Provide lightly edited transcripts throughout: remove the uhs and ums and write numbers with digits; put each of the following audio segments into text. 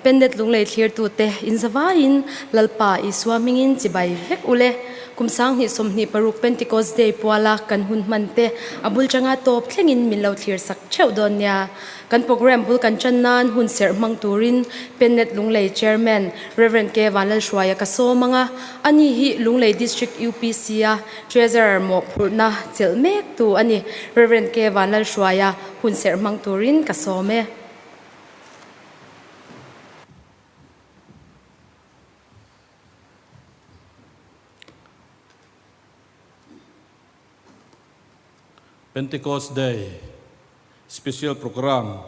PENNET LUNGLEI clear tu te in zawain lalpa I swamingin chibai vek ule kumsang hi somni paruk Pentecost day puala kan hun mante abul changa top thlengin minlo clear sak cheu don nya kan program bul kan channan HUNSERH mangturin PENNET LUNGLEI chairman Reverend K Vanlalhruaia kaso manga ani hi Lunglei district UPC a treasurer mo phurna chelmek tu ani Reverend K Vanlalhruaia HUNSERH mangturin kasome Pentecost Day special program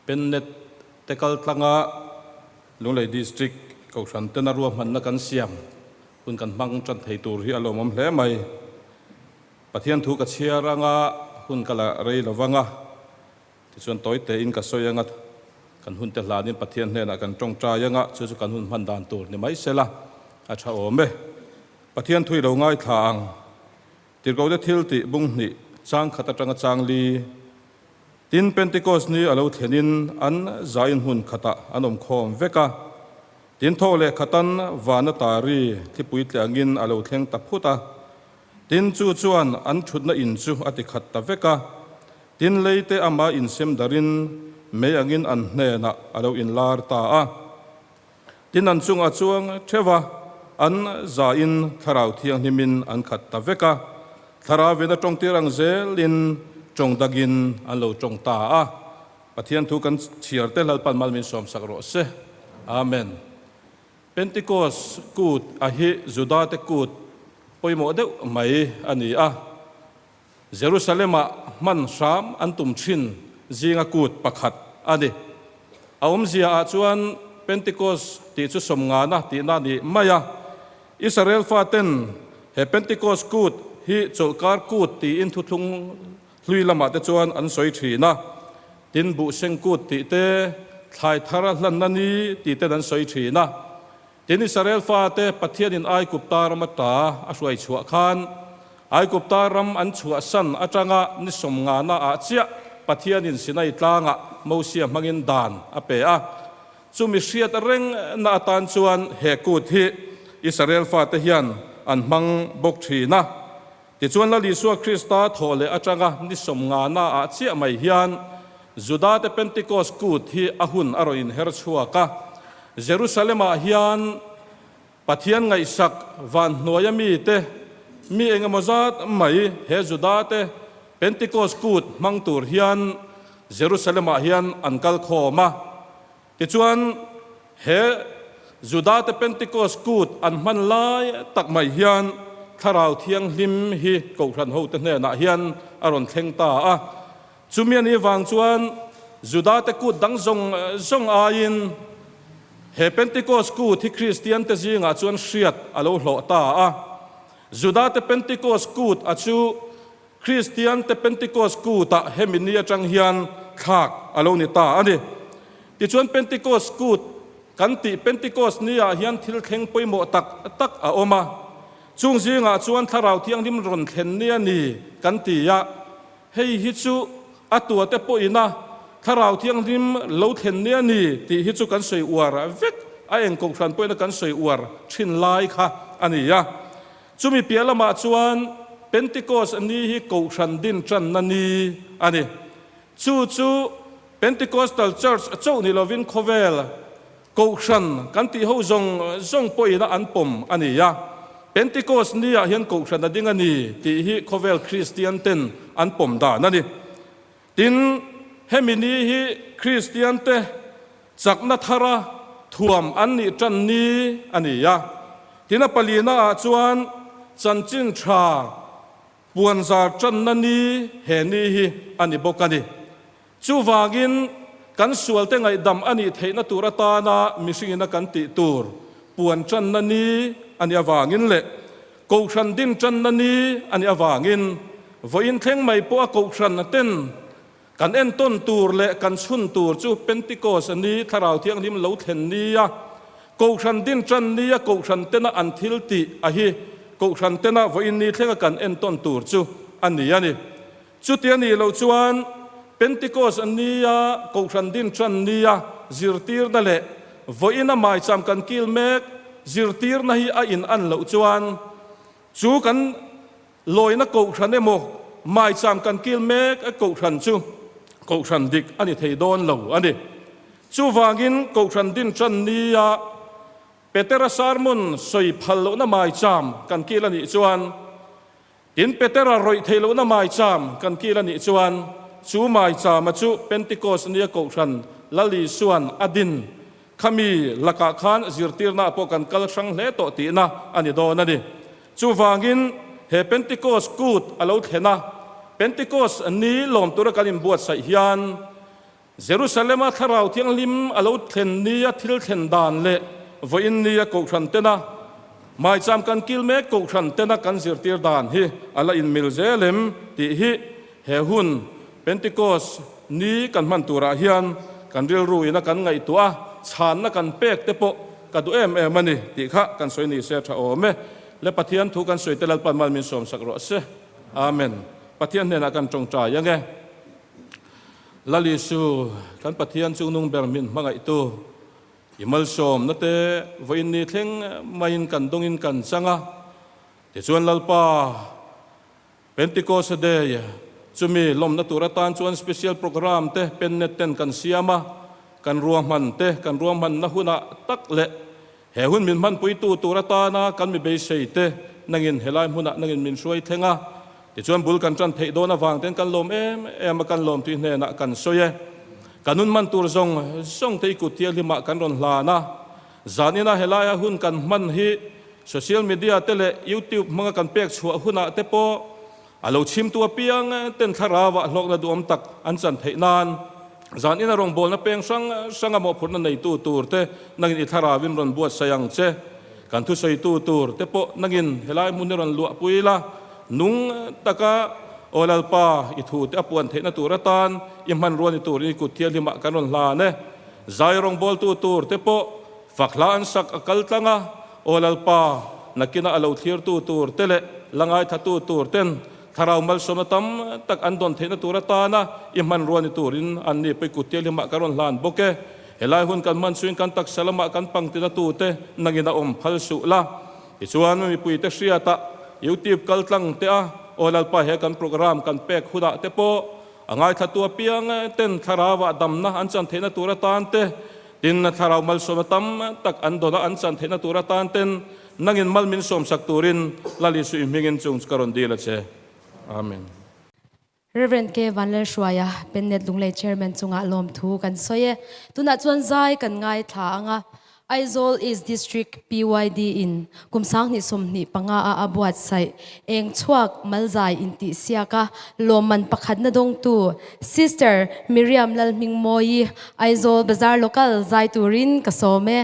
PENNET Lunglei Lunglei district kausan tenaruam manna kan siam pun kan mang chan thei tur hi alomam hle mai pathian thu ka chiaranga hun kala rei lawanga ti chuan toite in ka soyanga kan hun te hlanin pathian hna kan tongtra yanga chu kan hun man dan tur ni mai sela a tha ome pathian thui lo ngai thang tirgo de thil ti bung ni chang khata tanga changli tin Pentecost ni alo thlenin an zain hun khata anom khom veka tin thole khatan wana tari thipui tlangin alo thleng ta phuta tin chu chuan an thutna in chu ati khatta veka tin leite ama in sem darin me angin an hne na alo in lar ta a tin an chung a chuang thewa an zain tharau thiang himin an khatta veka thara vena tong tirang zelin tong dagin an lo tong ta a pathian thu kan chiarte lalpan malmin som sakro se amen Pentecost kut a hi juda te kut poimo de mai ani a Jerusalema man sham an tum thin zinga kut pakhat ani aum zia a chuan Pentecost ti chu som nga na ti na ni maya Israel faten he Pentecost kut hi cholkar kut ti in thu thung hlui lama te chuan an soi thina tin bu seng kut ti te thlai thara hlan nani ti te an soi thina tin Israel fa te pathian in ai kuptar mata a hruai chhuah khan ai kuptar ram an chhuah san atanga ni som nga na a chia pathian in sinai tlanga mosia mangin dan a pe a chumi hriat reng na atan chuan he kut hi Israel fa te hian an mang bok thina ti chuan la Lisua Krista thole atanga ni som nga na a chia mai hian Juda te Pentecost kut hi ahun aroin her chuaka Jerusalema hian pathian ngai sak van Miriami te mi engamozat mai he Juda te Pentecost kut mangtur hian Jerusalema hian ankal khoma ti chuan he Juda te Pentecost kut an man lai tak mai hian tharau thiang hlim hi ko ran ho te na hian aron thleng ta a chumiani wang chuan Juda te kut dang zong a in he Pentecost kut hi Christian te zinga chuan hriat alo hlo ta a Juda te Pentecost kut a chu Christian te Pentecost kut ta hemini atang hian khak alo ni ta ani ti chuan Pentecost kut kan ti Pentecost nia hian thil thleng poimo tak a oma chung zinga chuan tharau thiang lim ron thlen nia ni kan ti ya hei hi chu atua te po ina tharau thiang lim lo thlen nia ni ti hi chu kan soi war vek a eng kong thran poina kan soi war thin lai kha ani ya chumi pialama chuan Pentecost ani hi ko thran din tran nani ani chu Pentecostal church chau ni lovin khovel ko thran kan ti ho zong poina an pom ani ya Pentecost nia hian ko thran ading ani ti hi khovel Christian ten an pom da nani tin hemini hi Christian te chakna thara thuam an ni tran ni ani ya tina palina chuan chanchin tha puanzar tran nani he ni hi ani bokani chu wangin kan sual te ngai dam ani theina turata na mishingina kan ti tur puan tran nani ani awangin le ko thran din tran nani ani awangin voin thleng mai po a ko thran ten kan en ton tur le kan chhun tur chu Pentecost ani tharau thiang lim lo thlen nia ko thran din tran nia ko thran tena an thil ti a hi ko thran tena voin ni thlenga kan en ton tur chu ani chu tiani lo chuan Pentecost ania ko thran din tran nia zirtir na le voina mai cham kan kilmek zirtir na hi a in an lo chuan chu kan loina ko thane mo mai cham kan kilmek a ko than chu ko than dik ani thei don lo ani chu wangin ko than din chan nia Petera sarmon soi phalo na mai cham kan kilani chuan tin Petera roi thelo na mai cham kan kilani chuan chu mai cham chu Pentecost nia ko than lali suan adin khami laka khan zirtirna po kan kal sang hle to ti na ani do na ni chu wangin he Pentecost kut alo thena Pentecost ni lom tura kan buat sai hian Jerusalem a tharau thiang lim alo thlen nia thil thlen dan le voin nia ko than tena mai cham kan kilme ko than tena kan zirtir dan hi ala in milzelem ti hi he hun Pentecost ni kan man tura hian kan ril ruina kan ngai tua chan na kan pek te po ka du em ani ti kha kan soi ni se tha ome le pathian thu kan soi telal pan mal min som sakro se amen pathian ne na kan tong tra yange lalisu kan pathian chu nung ber min mangai tu imal som na te voin ni thleng main kan dongin kan changa te chuan lalpa Pentecost day chumi lom na turatan chuan special program te pennet ten kan siama kan ruam man te kan ruam man na huna tak le he hun min man pui tu turatana kan mi be sei te nangin helai huna nangin min suai thenga ti chuan bul kan tran thei dona wang ten kan lom em kan lom ti hne na kan soye kanun man tur zong song tei ku tia lima kan ron hla na zanina helaya hun kan man hi social media tele YouTube mga kan pek chua huna te po alo chim tu piang ten tharawa hlok na duam tak an chan thei nan zan ina rong bol na peng sang amo phurna nei tu tur te nangin itharawin ron buat sayang che kan thu sei tu tur te po nangin helai mun ron lua puila nung taka olalpa ithu te apuan theina turatan imhan ruani turin ku thial lima kan ron hla ne zai rong bol tu tur te po fakhla an sak akal tanga olalpa nakina alo thir tu tur tele langai thatu tur ten tharau mal somatam tak andon theina turatana imhan ruani turin anni pe kutel lima karon hlan boke helai hun kan man suin kan tak salama kan pangtina tu te nangina om phalsu la ichuan mi pui te hriata YouTube kaltlang te a olalpa he kan program kan pek huda te po angai thatu piang ten tharawa damna anchan theina turatan te tin tharau mal somatam tak andona anchan theina turatan ten nangin mal min som sak turin lali su imingin chung karon dila che amen. Reverend K. Vanlalhruaia PENNET LUNGLEI Chairman chunga lom thu kan soye tuna chuan zai kan ngai tha anga Aizawl East District PYD in kumsang ni somni panga a abuat sai eng chuak malzai inti siaka loman pakhat na dong tu Sister Miriam Lalhmingmawii Aizawl Bazar local zai turin kasome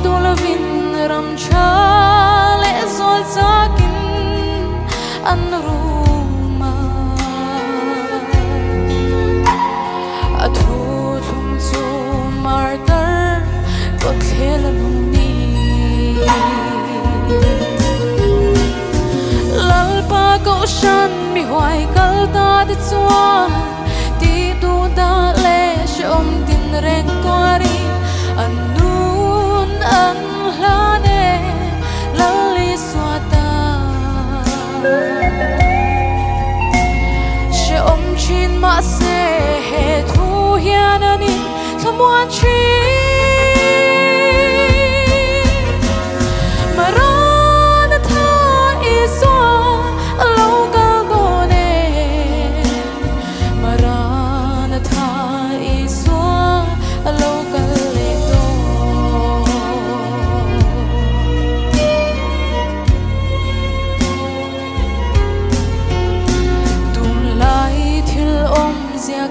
dulavin ramcha le zol zakin anruma athu thum chu martar ko khelamuni lalpa ko shan mi hoai kalta de chuan ti tu da le shom tin reng twari anun an hlane lalli swata shom chin ma se he thu hianani someone chi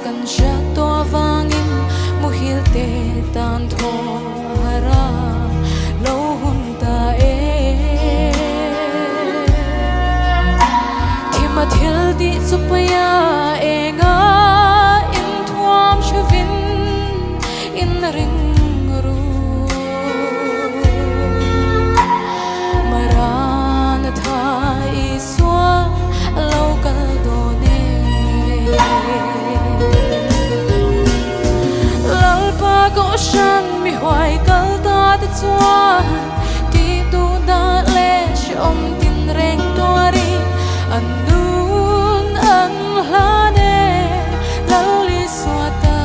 kan sha to wangin muhil te tan tho hara lo hun ta e thima thil di supaya e nga in thuam shavin in ring ru maran tha iswa lo kal do ne ko shan mi hoai kalta de chuan ti tu da le shom tin reng twari anun an hlane lalli swata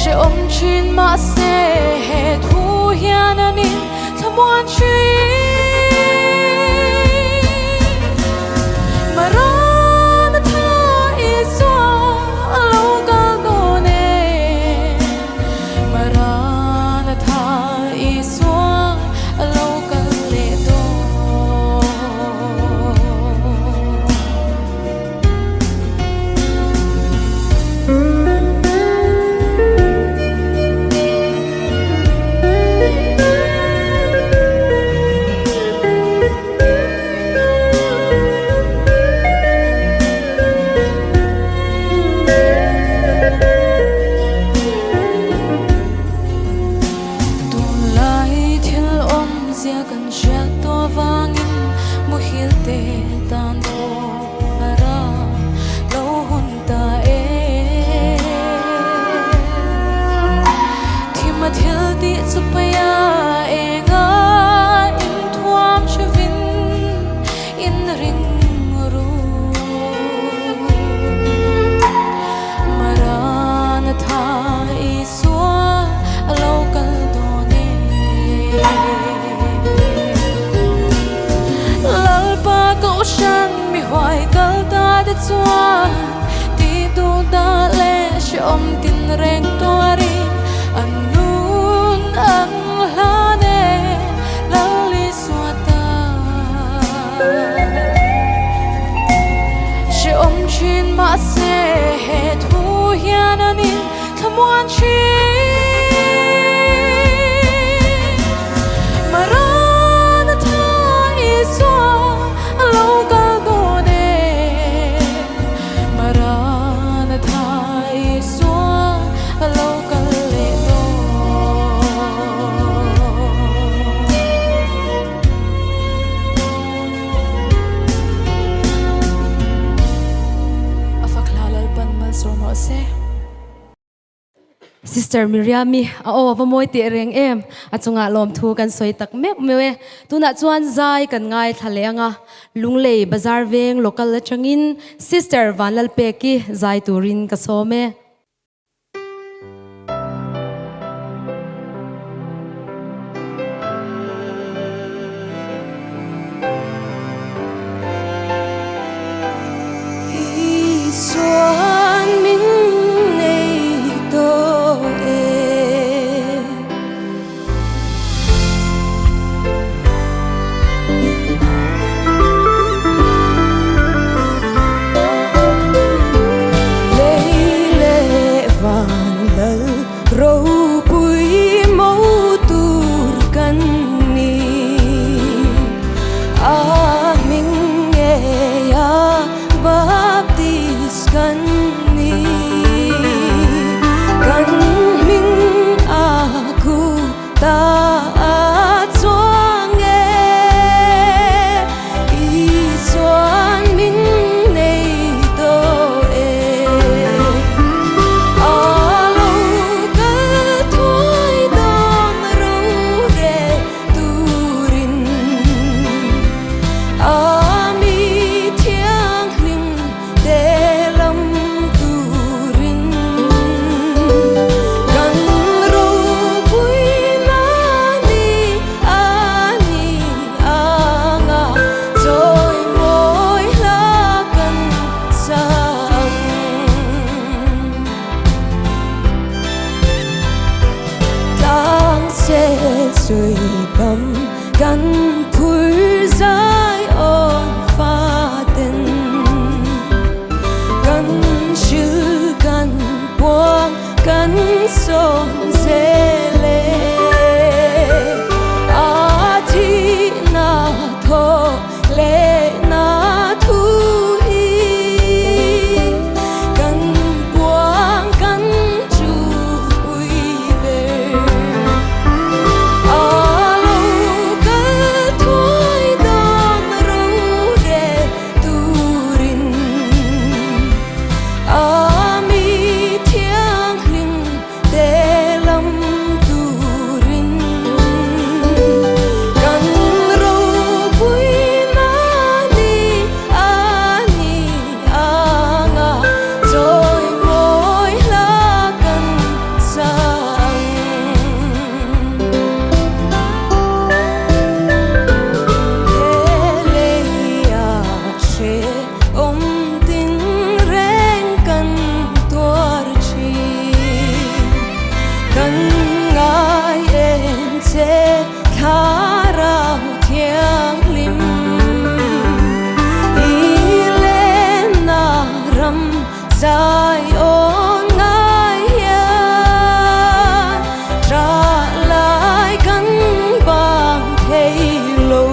shom chin ma se he thu hianani someone chi chuan ti tu da le shom tin reng twari anun an hlane lalli swata shom chin ma se he thu hianani someone chi Sister Miriami a va moi ti reng em achunga lom thu kan soi tak mek mewe tuna chuan zai kan ngai thalenga lunglei bazar veng local changin Sister Vanlalpeki zai turin ka some Lay om ting reng kan tuar chi kan ngai en che khara thiang lim ilena ram zai on ngai ya tra lai kan bang thei lo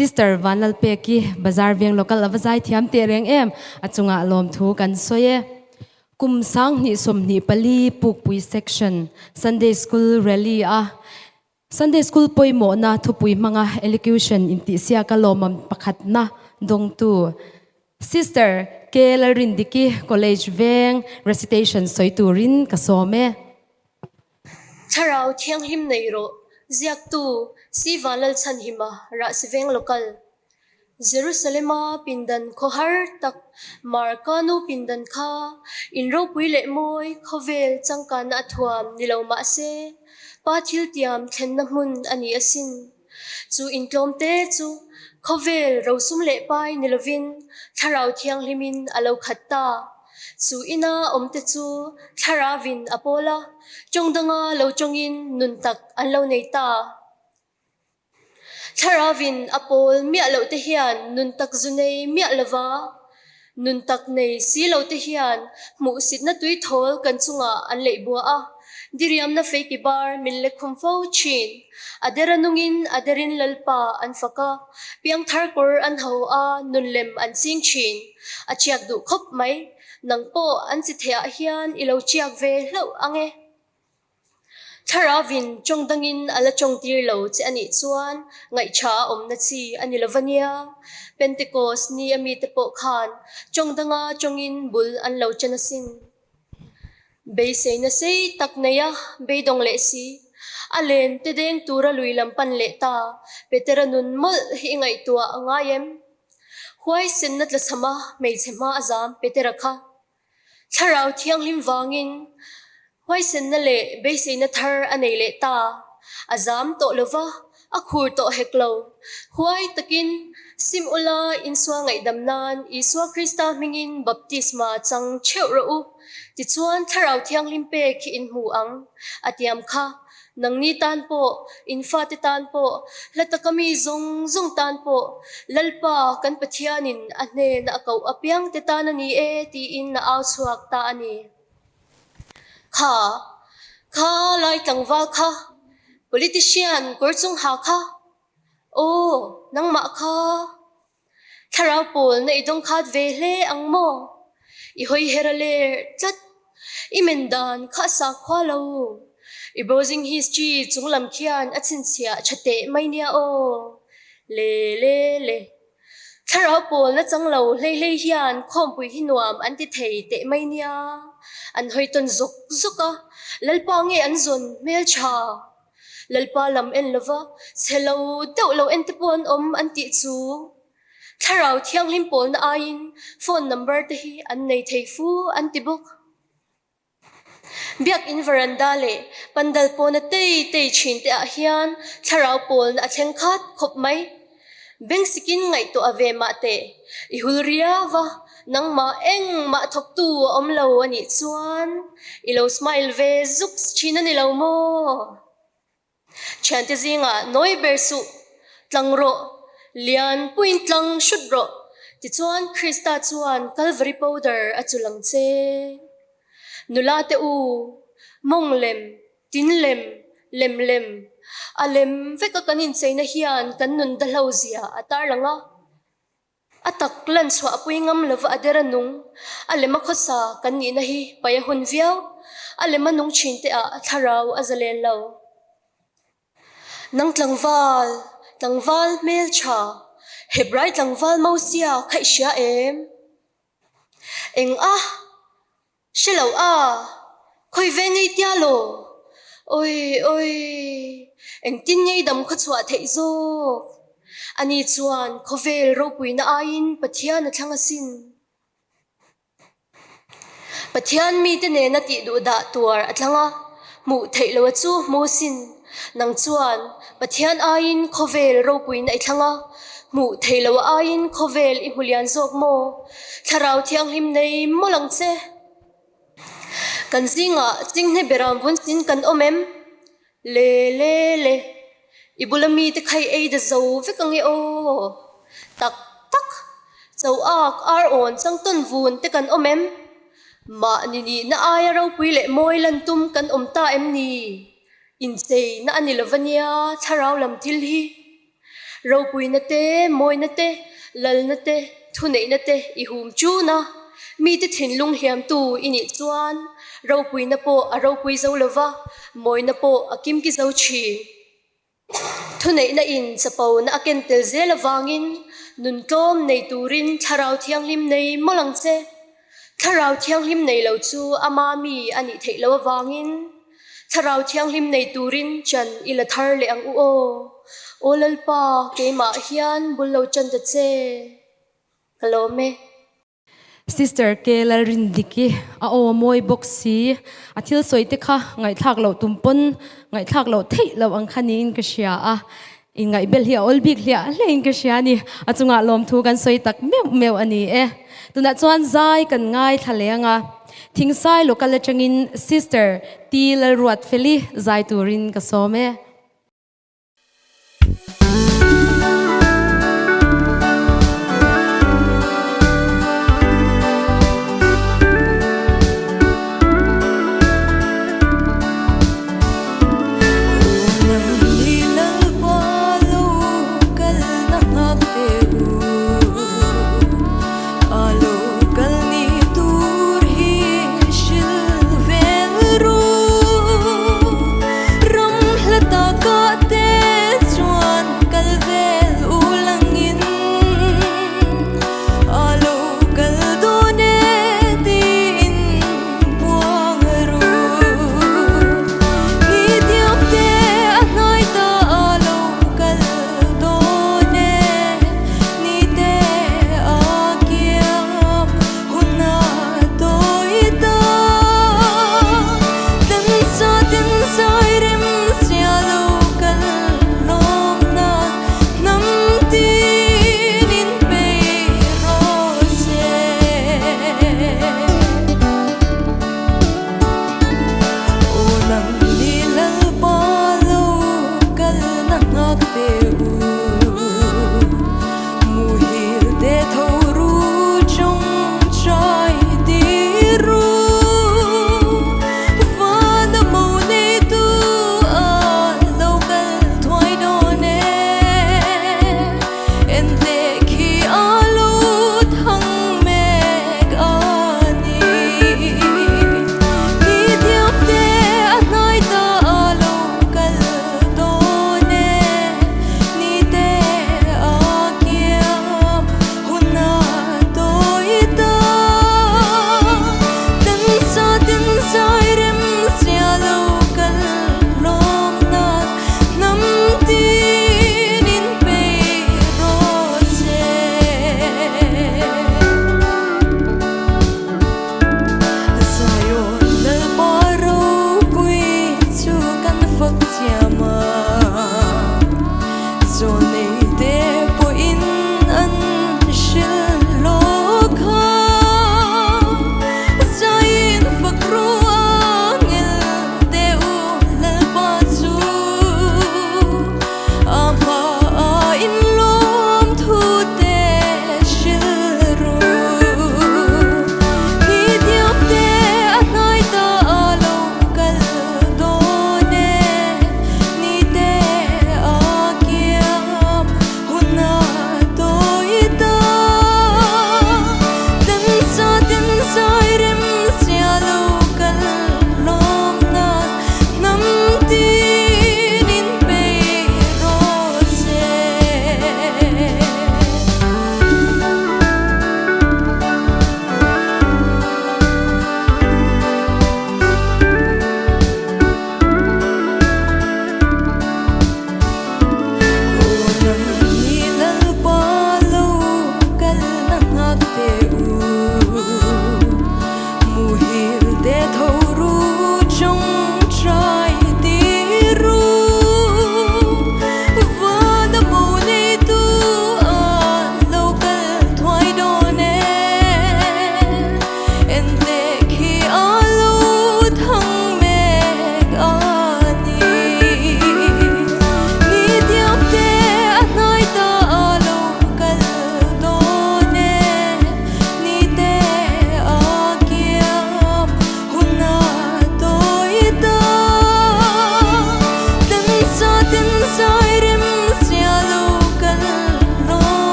Sister Vanlalpeki Bazar Veng local avazai thiam te reng em achunga lom thu kan soye kumsang ni somni pali Pukpui section Sunday school rally Sunday school poimo na thupui manga elocution inti sia ka lomam pakhat na dong tu Sister ke Lalrindiki college Veng recitation soiturin kasome Tharau thiang him nei ro ziak tu si Vanlal chan hima ra si Veng local Jerusalema pindan khohar tak markanu pindan kha inro puile moi khovel changka na thuam nilo ma se pathil tiam thlenna mun ani asin chu intlomte chu khovel rosum le pai nilovin tharau thiang limin alo khatta chu ina omte chu tharavin apola chongdanga lo chongin nuntak anlo neita Tharavin apol mia lo te hian nuntak zunei mia lava nuntak nei si lo te hian mu sit na tui thol kan chunga an lei bua a diriam na fake bar min le khum fo chin adera nungin aderin lalpa an faka piang thar kor an ho a nunlem an sing chin achiak du khop mai nangpo an chi thea hian ilo chiak ve lo ange Tharavin chongdangin ala chongtir lo che ani chuan ngai cha omna chi ani lovania Pentecost ni ami te po khan chongdanga chongin bul an lo chanasin be sei na sei takneya be dong le si alen te deng tura luilam pan le ta veteranun mol hi ngai tua angayem huai sennat la sama mei chema azam peterakha tharau thiang lim wangin Why sen na le be say na thar anay le ta azam to lova akhur to heklo huay takin simula inswa ngay damnan iswa Krista mingin baptisma chang cheu ro ti chuan tharau thiang limpe ki in hu ang atiam kha nang ni tan po infa ti tan po latakami zong tan po lalpa kan pathianin ane na akaw apyang ti tanani e ti in na aw suak ta ani Kha lai tangwa kha politician korchung ha kha oh nang ma kha tharau pol na idong khat ve hle angmo I hoi herale tat imendan kha sa khwalo Browsing history chung lam khian a chin chia chate mai nia o le tharau pol na changlo hlei hian khompui hinuam an ti thei te mai nia an hoiton zuka lalpa nge an zon mel cha lalpa lam en lova chelo deulo en te pon an ti chu tharau thianghlim pol na ain phone number te hi an nei thei fu an ti book biak in veranda le pandal pon na tei chin te a hian tharau pol na thleng khat khop mai beng sikin ngai to ave ma te I hulria wa nang ma eng ma thok tu lo ani chuan I lo smile ve zup china ni lo mo chante zinga noi bersu tlangro lian point lang shudro ti chuan Krista chuan Calvary powder achulang che nula te u monglem tinlem lemlem alem veka kanin cheina hian kan nun dalo zia atar langa atak lan chwa puingam lova aderanung alema khosa kan ni na hi paya hun viau alema nung chinte a tharau azalen lo nang tlangwal mel cha hebrai tlangwal mausia khaisia em eng a shilo a khoi vengi tialo oi eng tin ngei dam kho chwa thei zo ani chuan khovel ro puina ain pathian a thlanga sin pathian mi te ne na ti du da tuar atlanga mu thei lo chu mu sin nang chuan pathian ain khovel ro puina I thlanga mu thei lo ain khovel I hulian zok mo tharau thianghlim nei molang che kan zinga chinghe beram vun sin kan omem le ibulami te khai ei da zo ve kange o tak zo ak ar on chang ton vun te kan omem ma ni na aya ro pui le moi lan tum kan omta em ni in sei na ani lovania tharau lam thil hi ro pui na te moi na te lal na te thu nei na te I hum chu na mi te thin lung hiam tu ini chuan ro pui na po a ro pui zo lova moi na po akim ki zo chi thu nei na in chapo na aken tel zel awangin nun tom nei turin tharau thianglim nei molang che tharau thianglim nei lo chu ama mi ani thei lo awangin tharau thianglim nei turin chan ila thar le ang u o olalpa ke ma hian bullo chan ta che hello me Sister ke Lalrindiki a o moi boxi a thil soite kha ngai thak lo tumpon ngai thak lo thei lo ang khanin ka sia a in ngai bel hi ol big hlia lein ka sia ni achunga lom thu kan soi tak meu ani e tuna chuan zai kan ngai thalenga Thingsai local atangin sister ti Lalruatfeli zai turin ka some Ram hlata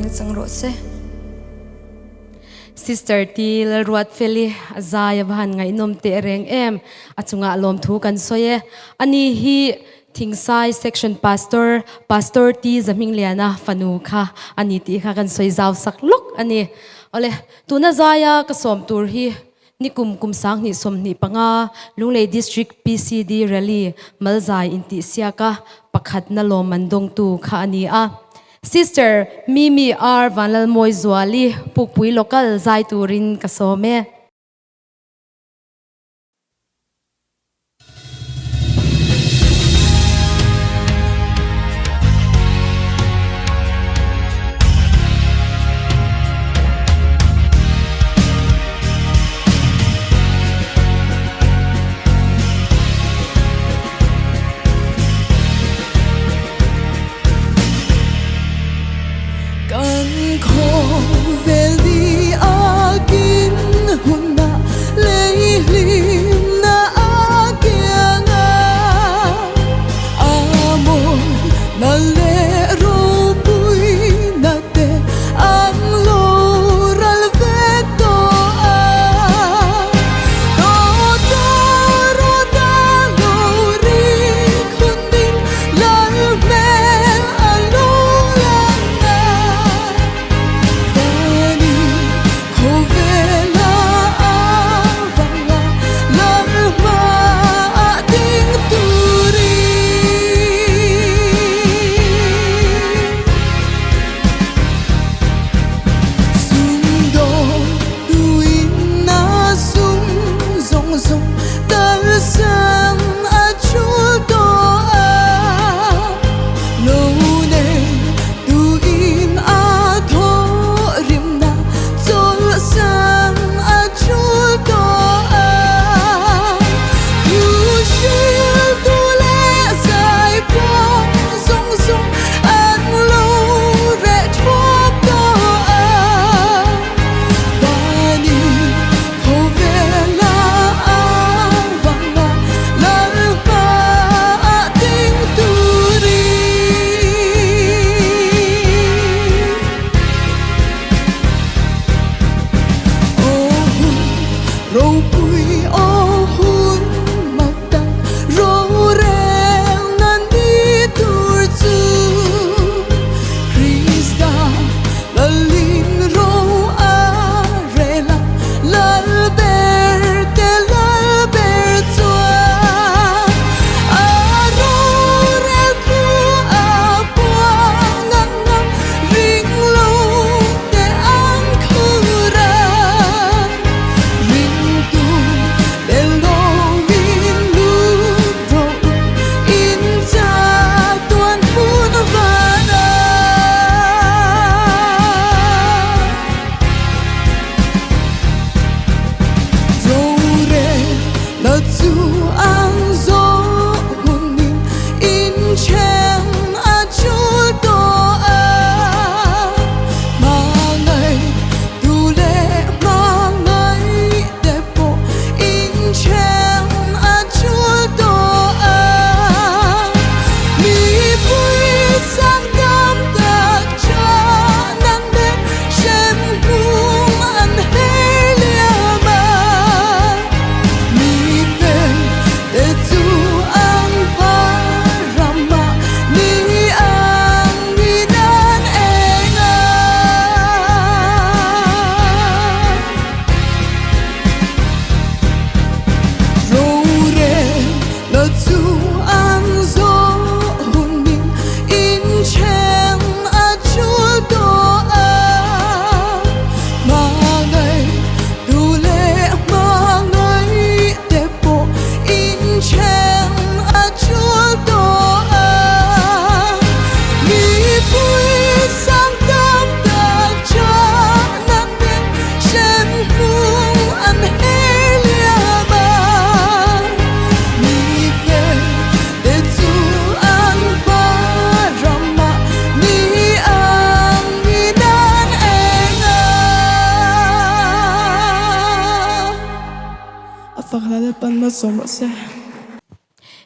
ring chang ro se Sister ti Lalruatfeli azaya bahan ngai nom te reng em achunga lom thu kan soye ani hi Thingsai section pastor ti zaming liana fanu kha ani ti kha kan soi zaw sak lok ani ole tuna zaya ka som tur hi nikum sang ni som ni panga Lunglei district PCD rally malzai inti siaka pakhat na lo mandong tu kha ani a Sister Mimi R Vanlallmawizwali Pukpui local zai turin kasome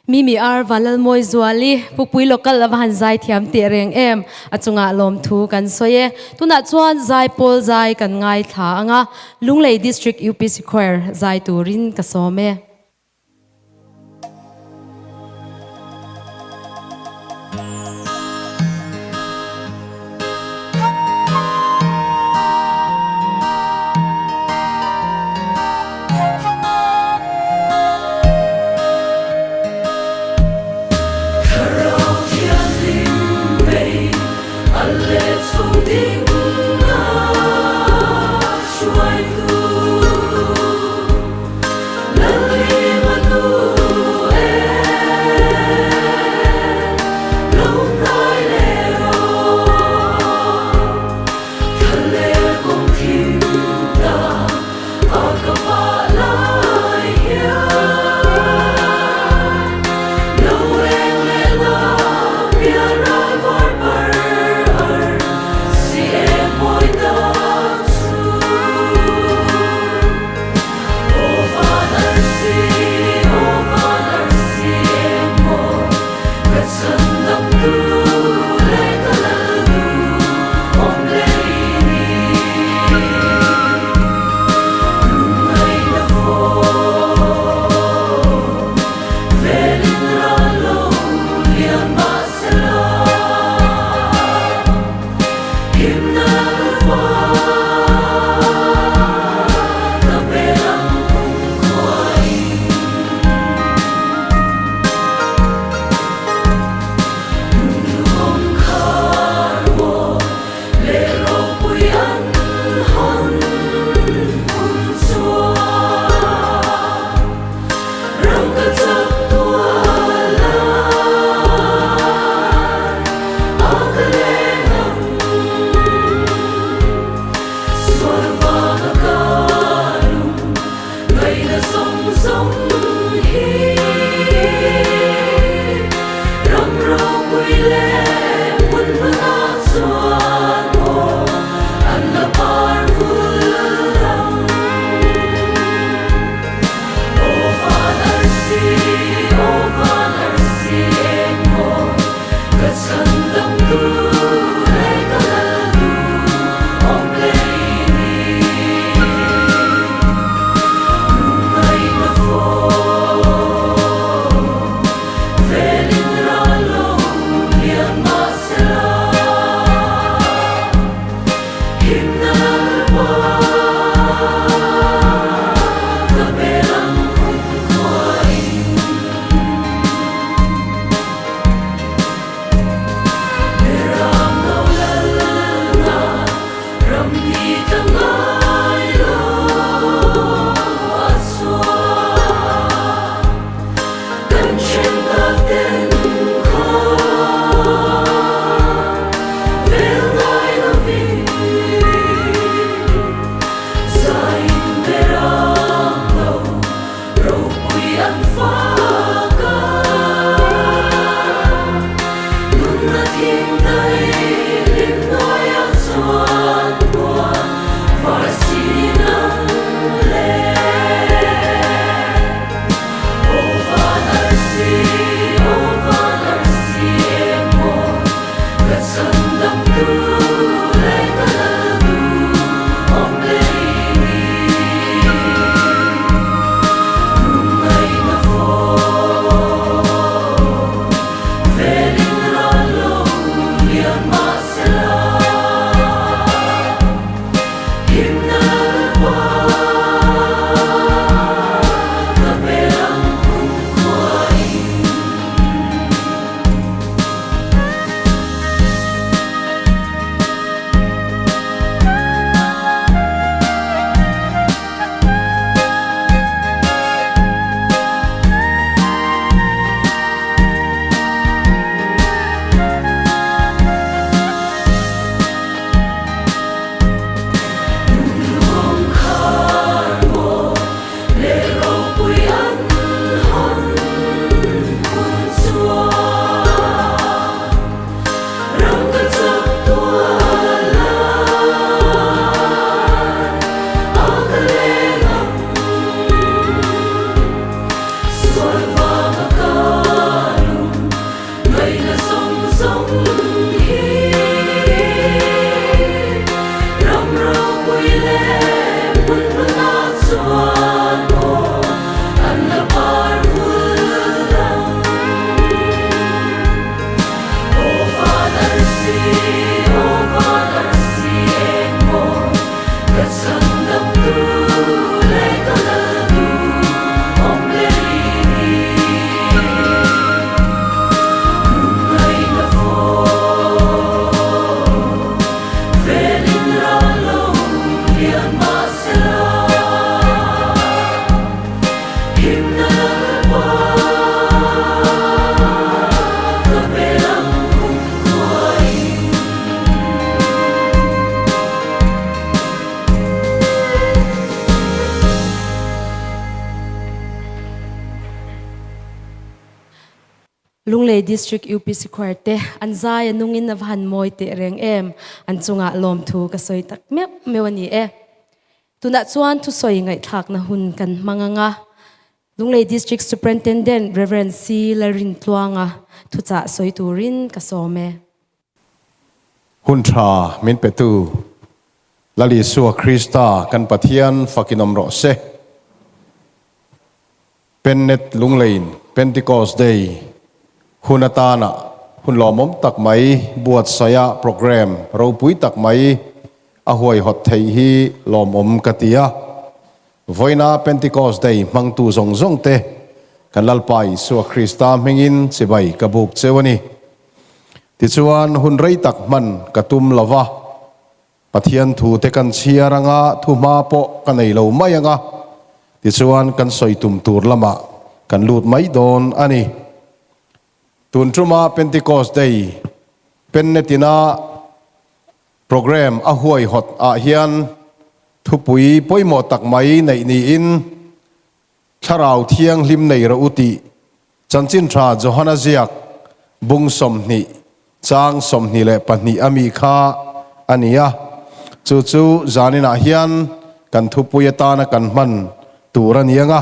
Mimi ar Vanlalmawizwali Pukpui local lavan zai thiam ti reng em achunga lom thu kan soye tuna chuan ZAIPAWL zai kan ngai tha anga Lunglei district UPC choir zai turin kasome Lunglei District UPC Choir te an zai anungin na van moi te reng em an chunga lom thu ka soi tak mewani tuna chuan thu soi ngai thak na hun kan manganga Lunglei District Superintendent Reverend Lalrintluanga thu cha soi turin ka some HUNSERH min petu lali suwa Krista kan pathian fakinom ro se PENNET LUNGLEI Pentecost Day hunatana hunlomom tak mai buat saya program Ropui tak mai ahuai hot thei hi lomom katia voina Pentecost Day mangtu zong te kan lalpai suwa Krista mengin sibai kabuk chewani ti chuan hun rei tak man katum lova pathian thu te kan chiaranga thu ma po kanei lo mayanga ti chuan kan soitum tur lama kan lut mai don ani tun truma Pentecost Day pennetina program ahuai hot a hian thupui poimo tak mai nei ni in tharau thiang lim nei ra uti chanchin tha johana ziak bung som ni chang som ni le pani ami kha ania chu chu zanina hian kan thupui ta na kan man turanianga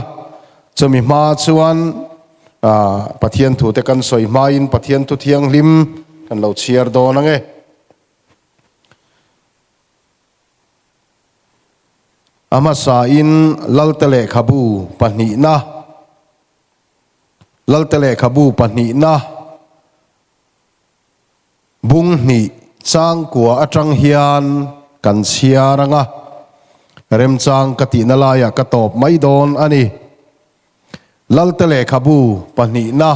chumi ma chuan pathian thu te kan soi main pathian tu thiang lim kan lo chiar do nange ama sa in laltele khabu pani na bung ni chang kwa atang hian kan chiaranga rem chang kati nalaya ka top mai don ani laltele khabu pani na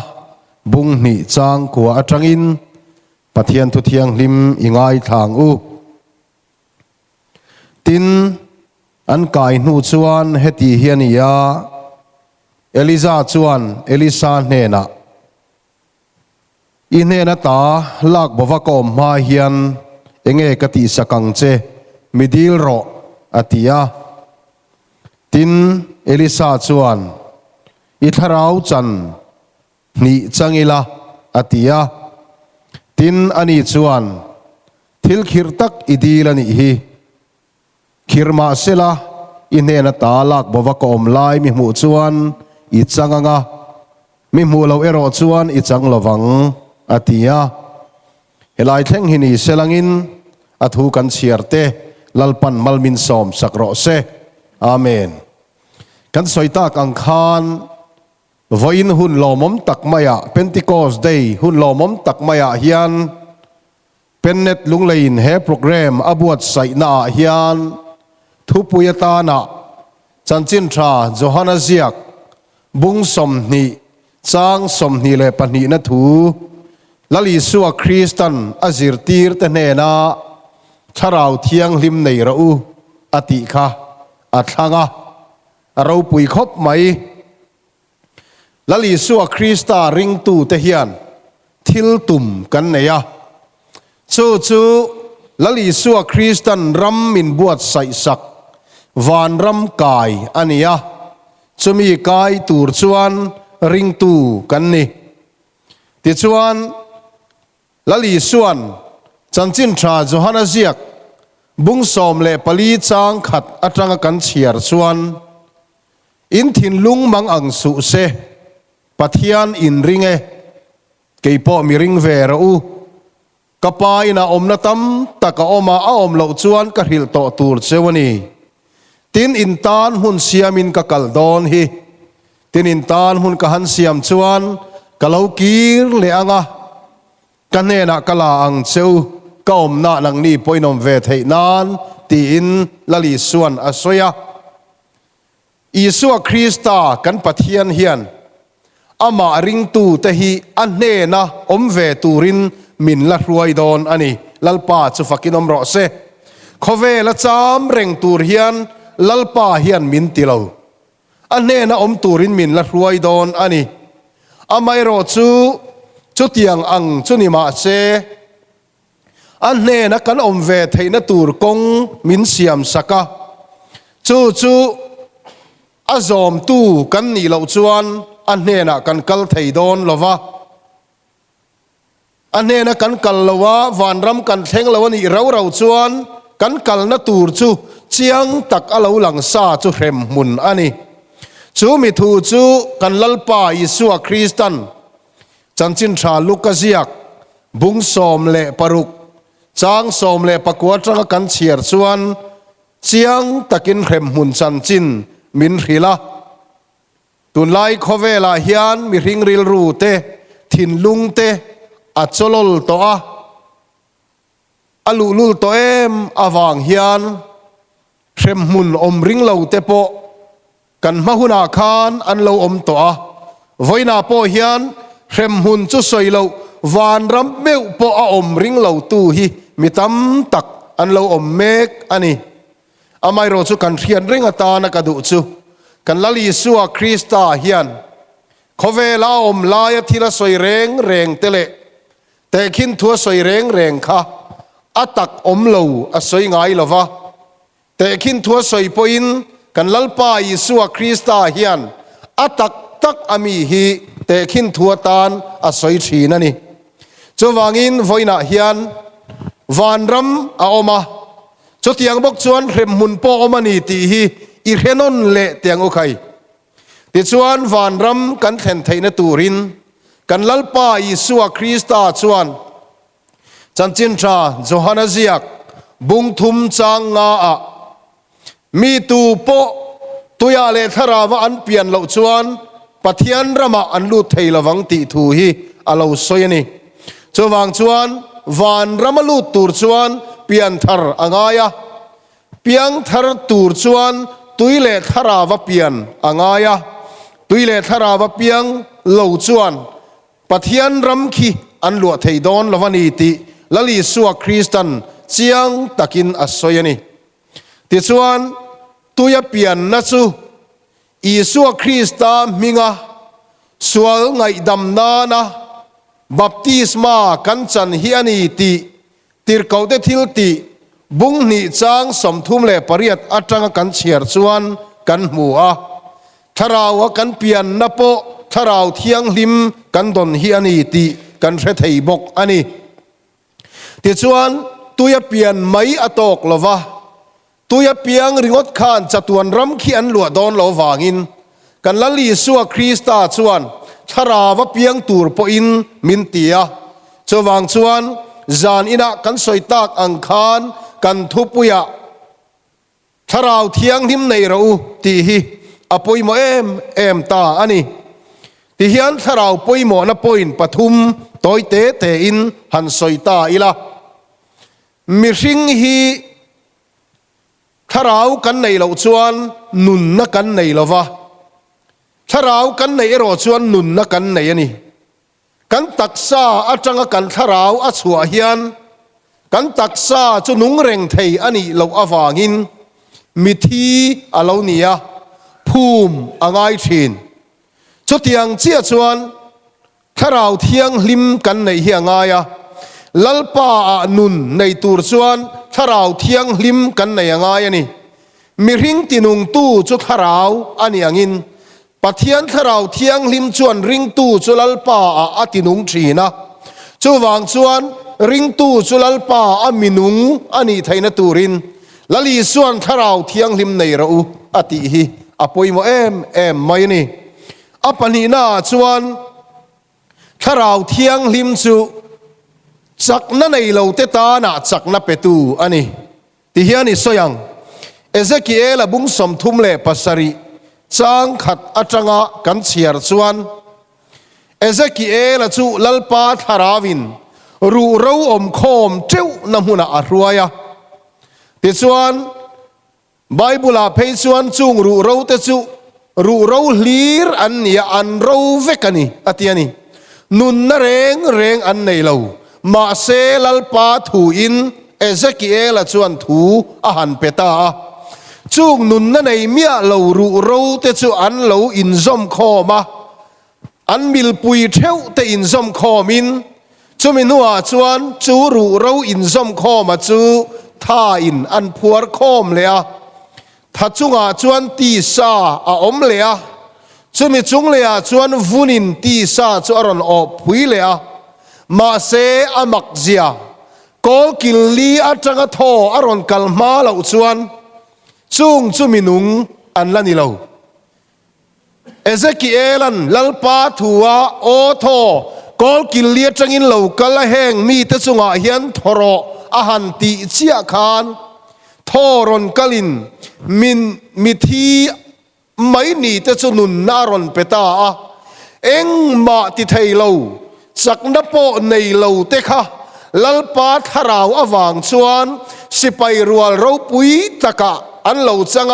bung ni chang kwa atangin pathian tu thiang lim ingai thang u tin an kai nu chuan heti hiania Elisa nena inena ta lak bovakom ma hian enge kati sakang che midil ro atia tin Elisa chuan itharau chan ni changila atia tin ani chuan thil khir tak idilani hi khirma sela inena talak bovakom lai mi mu chuan i changanga mi mu lo ero chuan i chang lowang atia helai thleng hini selangin athu kan chiarte lalpan malmin som sakro se amen kan soitak ang khan voin hun lomom takmaya Pentecost Day hun lomom takmaya hian PENNET LUNGLEI he program abuat sai na hian thupuyata na chanchin tha johana ziak bung som ni chang som ni le pani na thu lali suwa Kristan azir tir te nena tharau thiang lim nei ra u ati kha athanga aro pui khop mai lali suwa Krista ring tu te hian thil tum kan neya chu lali suwa Kristan ram min buat sai sak van ram kai ania chumi kai tur chuan ring tu kan ni ti chuan lali suan chanchin tha johana ziak bung som le pali chang khat atanga kan chiar chuan in thin lung mang ang su se pathian in ringe keipo mi ring ve ra u kapai na omna tam taka oma a om lo chuan ka hil to tur chewani tin in tan hun siamin ka kaldon hi tin in tan hun ka han siam chuan kalau kir le anga kanena kala ang cheu ka om na nang ni poinom ve thei nan ti in lali suan asoya Isua Krista kan pathian hian ama ring tu te hi anena omve turin min la hruai don ani lalpa chu fakinom ro se khove la cham reng tur hian lalpa hian min tilo anena om turin min la hruai don ani amai ro chu tiang ang chuni ma se anena kan omve theina tur kong min siam saka chu azom tu kan ni lo chuan anena kan kal thei don lova อันนี้นะกันกัลละวะวันรำกันเทงละวันนี้เราชวนกันกัลนะตูรจูเจียงตักอลาวหลังซาจูเข็มมุนอันนี้จูมิทูจูกันลัลปาอิสุคริสตันจันจินชาลุกเซียกบุงสมเละปรุกจางสมเละปะกวดจังกันเฉียดชวนเจียงตักินเข็มมุนจันจินมินริละตุนไลโคเวลาฮิอันมิริงริลรูเตทินลุงเตอัจฉลลตัวอลุลุลตัวอวางฮิอันเข็มมุนอมริงเหลาเตโปกันมหุนาคานอันเหลาอมตัวไว้นาโปฮิอันเข็มมุนจุสอยเหลาวานรำเมวโปอมริงเหลาตูฮีมิตำตักอันเหลาอมเมกอันนี้อาไม่รู้จุกันเทียนริงตานกระดูจุกันลลีสัวคริสตาฮิอันเขาเวลาอมลายทีละสอยเร่งเตเลแต่ขินทัวสอยเร่งค่ะอัตักอมเหลาอสอยไงละวะแต่ขินทัวสอยปอินกันลัลปายิสัวคริสตาฮิอันอัตักตักอามีฮีแต่ขินทัวตานอสอยชีนั่นนี่จวางอินไว้นาฮิอันวันรำอาอมาจุดยังบกชวนเข็มมุนโปอมานีตีฮีอีเรนนเละเตียงโอไคติชวนวันรำกันเห็นไทยนตูรินกันลัลปาอิสุคริสตาชวนจันจินชาโจฮานาเซียกบุงทุมจางงามีตูโปตัวยาเลทราวอันเปลี่ยนเหล่าชวนปะเทียนรำอันลูไทยละวังติทูฮีอาเลาสอยนี่จวางชวนวันรำลูตูรชวนเปลี่ยนทารอ่างายะเปลี่ยนทารตูรชวนตุยเลทราวเปลี่ยนอ่างายะตุยเลทราวเปลี่ยนเหล่าชวนปะเทียนรำขีอันลวดไทยดอนละวันนี้ติละลีสัวคริสตันเจียงตะกินอัศยนี่ติชวนตัวยเปลี่ยนนัสูอีสัวคริสตามิงะสวลไงดำนานะบัพติศมากันจันฮิอานีติติรเกาเตทิลติบุงนิจางสมทุมเลปริยัตอัจงกันเฉียดชวนกันหัวทาราวกันเปลี่ยนนโปทาราวเทียงลิมกันดอนฮิอานีติกันเรทัยบกอันนี้ติชวนตัวยเปลี่ยนไม่อตกละวะตัวยเปลี่ยนริงดขานจัตวนรำขีอันหลวดดอนละวางินกันละลีสัวคริสตาชวนทาราวเปียงตูรปอินมินเตียจวางชวนจานอินะกันสอยตากอังคารกันทุปุยะทาราวเทียงหิมในเราตีฮีอปอยโมเอ็มตาอันนี้ตีฮีอันทาราวปอยโมนะปอยนปทุมตอยเตเตอินหันสอยตาอิละมิริงฮีทาราวกันในเราชวนนุนนักกันในละวะทาราวกันในรอชวนนุนนักกันในนี่กันตักซาอาจังกันทาราวอาชัวเฮียนกันตักซาจุนุงเร่งไทยอันนี้เราอาวางินมิทีอาเลาเนียภูมิอ่างไอชินจุดยังเจียชวนทาราวเทียงลิมกันในเฮียงายลัลปานุนในตูรชวนทาราวเทียงลิมกันในยังไงนี่มิริงตินุงตู้จุดทาราวอันนี้งินปะเทียนทาราวเทียงลิมชวนริงตู้จุลัลปาอตินุงชีนะจูวางชวนริงตู้จุลัลปาอามินุงอันนี้ไทยนตูรินลลีส่วนทาราวเทียงลิมในเราอติฮีอปอยโมเอ็มไม่นี่อปนีน่าชวนทาราวเทียงลิมจูจักนั่นในเราเตตานะจักนับเปตูอันนี้ที่เฮียนี่สยังเอเซคิเอลบุงสมทุมเลปัสรีจางขัดอัจงะกันเชียร์ชวนเอเซคิเอลจูลัลปาทาราวินรูเราอมโคมเจ้านำหุนาอรัวยะติชวนไบเบิลเพยชวนจุงรูเราเตจูรูเราลีร์อันนี้อันเราเวกันี่อติยันี่นุนนเร่งอันในเรามาเซลัลปาถูอินเอเซกิเอลชวนถูอาหารเปตาจุงนุนนั่นในเมียเรารูเราเตจูอันเราอินซอมคอมาอันมิลปุยเทวเตอินซอมคอมินจูมินัวชวนจูรูเราอินซอมคอมาจูท่าอินอันพัวคอมเลยอะถ้าจุงอาชวนตีซาอมเลยอะจูมิจุงเลยอะชวนวุนินตีซาจูอรอนอปุยเลยอะ มาเซอมักเจียกอลกิลลีอัจงะทออรอนกัลมาเหล่าชวนจุงจุมินุงอันละนิโลเอเซกิเอลันลัลปาทัวโอทอกอลกิลลีจังอินเหล่ากะละแหงมีเตสุงอาเฮียนทรออาหันติเจียคานทอรอนกะลินมิทีไม่นีเตสุนุนนารอนเปตาเอ็งมาติไทยเราสักนับโปในเราเตคะลัลปาทาราวอวางชวนสิไปรัวเราปุยตะกะอันเราจัง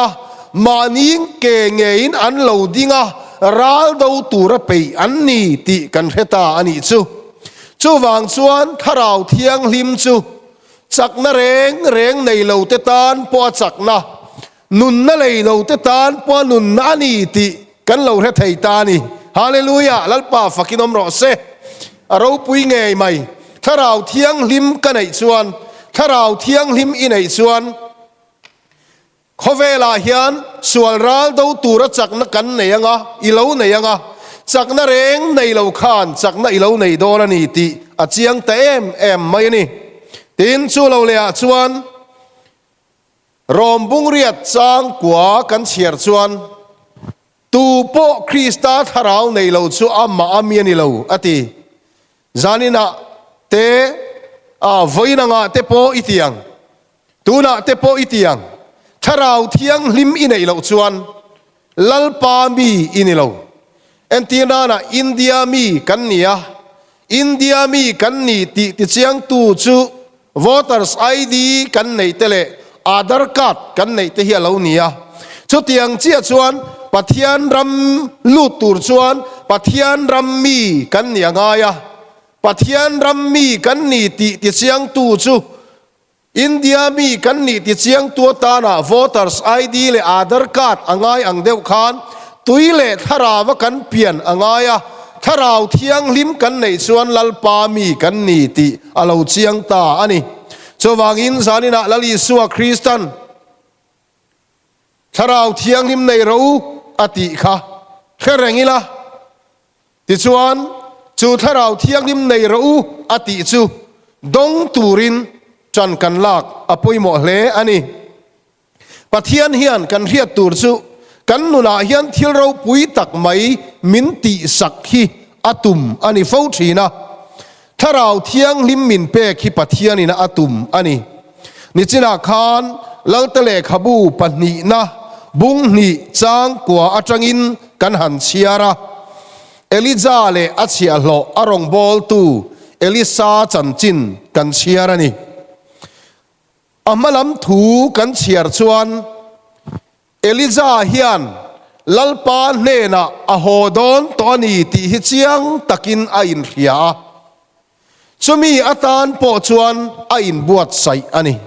มานิ่งเกงเงินอันเราดิงรัลดูตูระไปอันนี้ติกันเฮตาอันนี้จูวางชวนทาราวเทียงลิมจูจักนเรงในเราเตตานปวจักนะนุนนั่นเลยเราเตตานปวนุนอันนี้ติกันเราเฮตัยตานี่ฮาเลลูยาลัลปาฟักินอมรอเซเราปุยเงยไหมถ้าเราเที่ยงลิมกันไหนส่วนถ้าเราเที่ยงลิมอีไหนส่วนขเวลาเฮียนส่วนรัลดูตูระจักนักกันไหนยังอีเหลาไหนยังจักนั่นเองในเหลาขานจักนั่นอีเหลาในโดนนี่ติอาเจียงแต่เอ็มไม่นี่ตินชูเราเลยส่วนรอมบุงเรียดจางกว่ากันเฉียดส่วนตูโปคริสต์ทาราวในเหลาชัวอามาอามีนี่เหลาอติจานินะเตไว้นังเตโปอิติยังตูนะเตโปอิติยังถ้าเราเที่ยงลิมอินในเราชวนลัลปามีอินเราเอ็นตีนานะอินเดียมีกันเนียอินเดียมีกันนี่ติเชียงตูจู voters ID กันในเตเลอาดาร์การ์ดกันในเตเฮียเราเนียชุดยังเจียชวนปัทยันรำลูตูชวนปัทยันรำมีกันเนียงายปัทยันรำมีกันนี่ติเชียงตูจูอินเดียมีกันนี่ติเชียงตัวตานะ voters ID เลอาดาร์การ์ดอ่างายอ่างเดียวขานตุยเลทาราวกันเปลี่ยนอ่างายถ้าเราเที่ยงลิมกันในส่วนลัลปามีกันนี่ติอาเราเชียงตาอันนี้จวางอินสานินะลลิสัวคริสตันถ้าเราเที่ยงลิมในเราอติค่ะแค่แรงนี้ละติชวนจูถ้าเราเที่ยงลิมในเราอติจูดงตูรินจันกันลากอปุยหมอเลอันนี้ปะเทียนเฮียนกันเรียดตูรจูกันนุนาเฮียนที่เราปุยตักไหมมินติสักฮีอาตุมอันนี้ฟูชีนะถ้าเราเที่ยงลิมมินเปกฮีปะเทียนี่นะอาตุมอันนี้นิจินาคานลัลเตเลขบูปนีนะบุงนีจางกัวอาจังอินกันหันเชียระเอลิซาเลอาเชียโลอารองบอลตูเอลิซาจันจินกันเชียระนี่อามาลัมถูกันเชียร์ชวนเอลิซาเฮียนลัลปาเนนะอโหดอนตอนีติฮิเชียงตักินอินเฮียสมีอาตานปอชวนอินบวชใส่อันนี้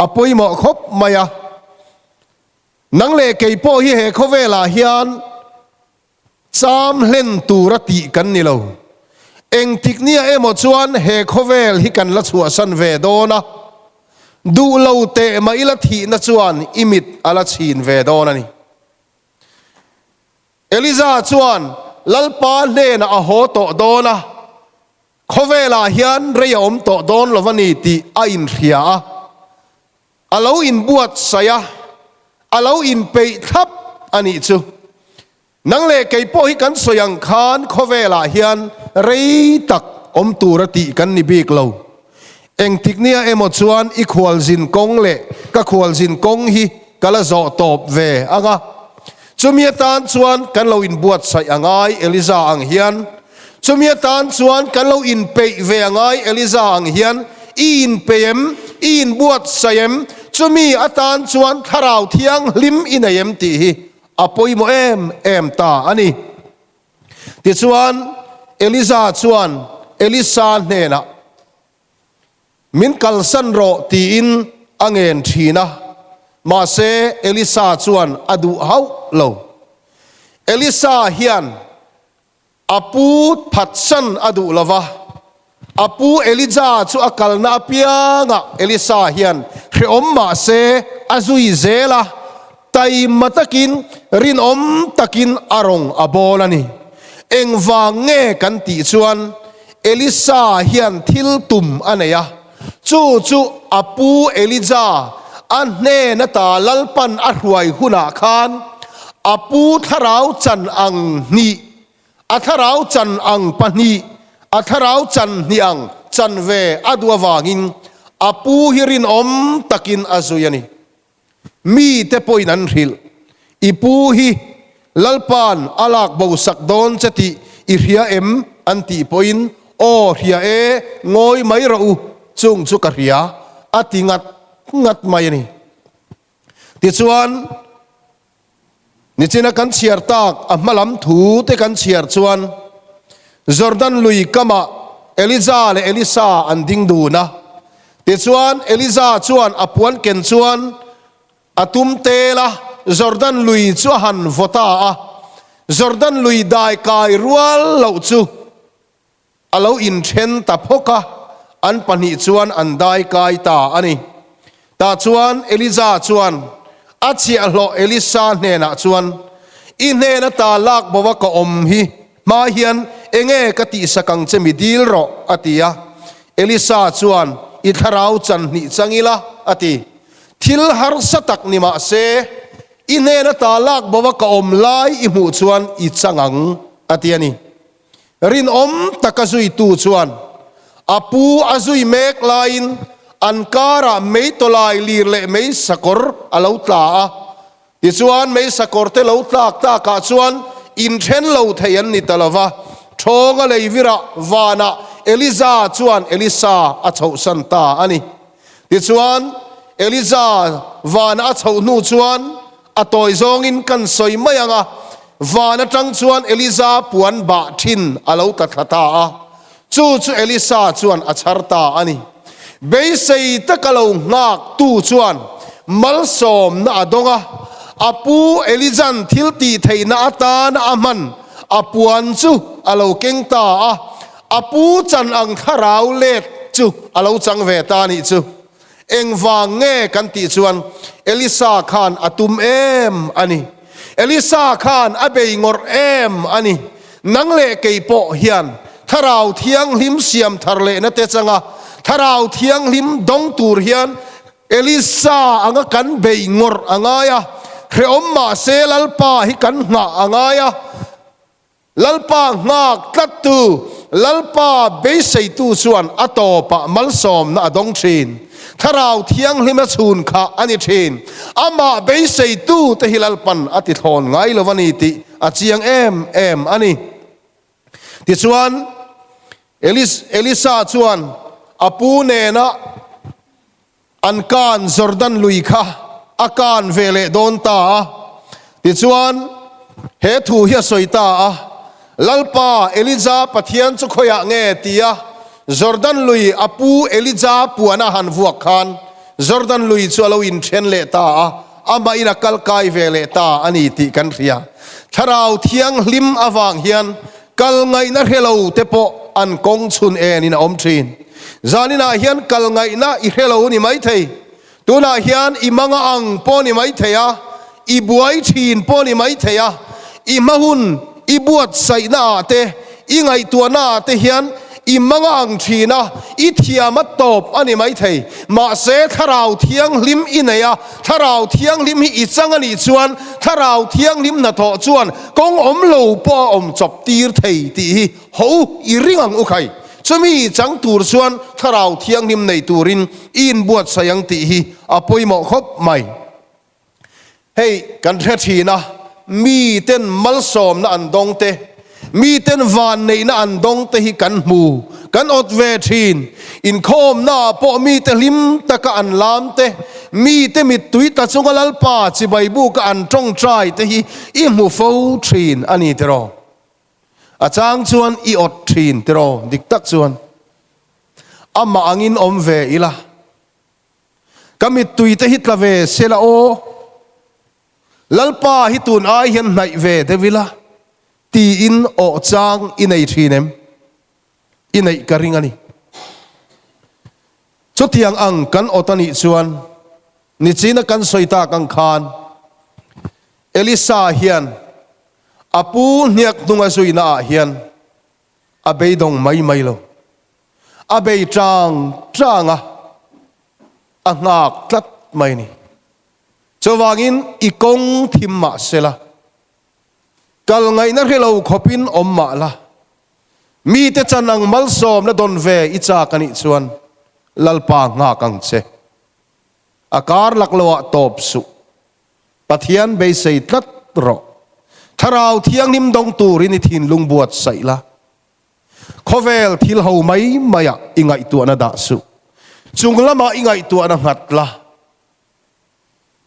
อปุยหมอคบมายานังเลเกยโปฮิเฮคเวลาเฮียนสามเล่นตูรติกันนี่เราเองติกเนี่ยหมอชวนเฮคเวลฮิกันละชัวสันเวโดนะดูเราเตะมาอิลทีนัชวนอิมิดอาลชีนเวโดนันี่เอลิซาชวนลัลปาเนนะอโหโตโดนะขเวลาเฮียนเรียมโตโดนลวันนี้ติอินเฮียอาเราอินบวชสยาอาเราอินไปทับอันนี้จูนังเลกไอโปฮิกันสยังคานขเวลาเฮียนเรีตักตูรติกันนิบิกเราเองทิกเนี่ยหมดชวนอีควอลซินกงเล่ก็ควอลซินกงฮีก็ละโจตบเวอ่ะจุมีตานชวนกันเราอินบวชใส่อ่างไอเอลิซาอังเฮียนจุมีตานชวนกันเราอินเปย์เวอ่างไอเอลิซาอังเฮียนอินเปย์อินบวชใส่จุมีอาตานชวนทาราวเทียงลิมอินเอ็มตีอปอยโมเอ็มตาอันนี้ที่ชวนเอลิซาชวนเอลิซาเนนะมินกัลสันโรตีอินอังเงินทีนะมาเซเอลิซาชวนอดูเฮาโลเอลิซาเฮียนอปูพัดสันอดูลาวะอปูเอลิซาชูอักลนาเปียงะเอลิซาเฮียนเรอมมาเซอาซุยเซลาไตมาตะกินรินตะกินอารองอโบลานีเอ็งวางเงกันติชวนเ Elisa hian thil tum anaya chu apu Eliza an ne na ta lalpan a hruai huna khan apu tharau chan ang ni atharau chan ang pani atharau chan niang chan ve adwa wangin apu hirin takin azuyani mi te poinan ril ipu hi lalpan alak bo sakdon chati ihria anti poin o hria e ngoi mai rau chung chu ka hria atingat ngat mai ni ti chuan ni china kan chiar tak amalam thu te kan chiar chuan Jordan lui kama Eliza le Elisa an ding du na ti chuan Eliza chuan apuan ken chuan atum te la Jordan lui chu han vota a Jordan lui dai kai rual lo chu alo in then ta phoka an pani chuan an dai kai ta ani ta chuan Eliza chuan achi allo Elisa ne na chuan in ne na ta lak bawa ka hi ma hian enge ka ti sakang chemi dil ro atia Elisa chuan I tharau chan ni changila ati thil har satak ni ma se ine na ta lak bawa ka lai I mu chuan I changang ati ani rin takazui tu chuan apu azui mek lain ankara meitolai lirle mei sakor alo tla ti chuan mei sakor te lo tlak ta ka chuan in then lo theian ni talawa thonga leivira wana Eliza chuan Elisa a chho santa ani ti chuan Eliza wana a chho nu chuan a toy zong in kan soi mayanga wana tang chuan Eliza puan ba thin alo ta thata a chu Elisa chuan a charta ani beisei takalo ngak tu chuan malsom na adonga apu Elizan thilti theina atan aman apuan chu alo kengta a apu chan ang tharau let chu alo chang ve ta ni chu engwang nge kan ti chuan Elisa khan atum ani Elisa khan abei ngor ani nangle keipo hian tharau thiang lim siam tharle na te changa tharau thiang lim dong tur hian Elisa anga kan bei ngor angaya Reomma se lalpa hi kan nga angaya lalpa ngak tatu lalpa beisei tu chuan atopa malsom na adong thin tharau thiang hlima chun kha ani thin ama beisei tu te hilalpan ati thon ngai lovani ti achiang em ani ti chuan Elisa chuan apu ne na ankan Jordan lui kha akan vele don ta ti chuan he thu hi soita lalpa Eliza pathian chu khoya nge tia Jordan lui apu Eliza puana han vuak khan Jordan lui chu alo in then le ta ama ina kal kai vele ta ani ti kan ria tharau thiang lim awang hian kal ngai na hello te po an kong chun in om thin zanina hian kal ngai na I hello ni mai thei tuna hian imanga ang po ni mai theya I buai thin po ni mai theya I mahun I buat sai na te I ngai tua na te hian I manga ang thina I thiamat top ani mai thei ma se tharau thiang lim inaya tharau thiang lim hi I changani chuan tharau thiang lim na tho chuan kong om lo po om chop tir thei ti hi ho I ringang ukhai chumi chang tur chuan tharau thiang lim nei turin in buat sayang ti hi apoi mo khop mai hey kan thina mi ten malsom na andong te mi ten van nei na andong te hi kan mu kan ot ve thin in khom na po mi te lim taka an lam te mi te mit tui ta chunga lalpa chi bai bu ka an tong trai te hi I mu fo thin ani tero achang chuan I ot thin tero dik tak chuan ama angin om ve ila kamit tui te hitla ve sela o lalpa hitun ai hian nai ve devila ti in o chang inei thinem inei karingani chotiang ang kan otani chuan ni china kan soita kang khan Elisa hian apu niak nunga suina hian abeidong mai lo อาเบยจางจางอ่ะงากตัดไม่นี่จวางินอีกงทิมมาเสละกัลไงนักเราขบินอมมาละมีแต่จันังมัลซอมและดอนเวอิจากันอิชวนลัลปางากังเซอาการลักลวะตบสุปะเทียนเบยเสยตัดรอทาราวเทียงนิมดงตูรินิทินลุงบวชใส่ละขเวลทิลเฮาไม่มาอยากอิงไอตัวนาดาสุจุงละมาอิงไอตัวนาหัดละ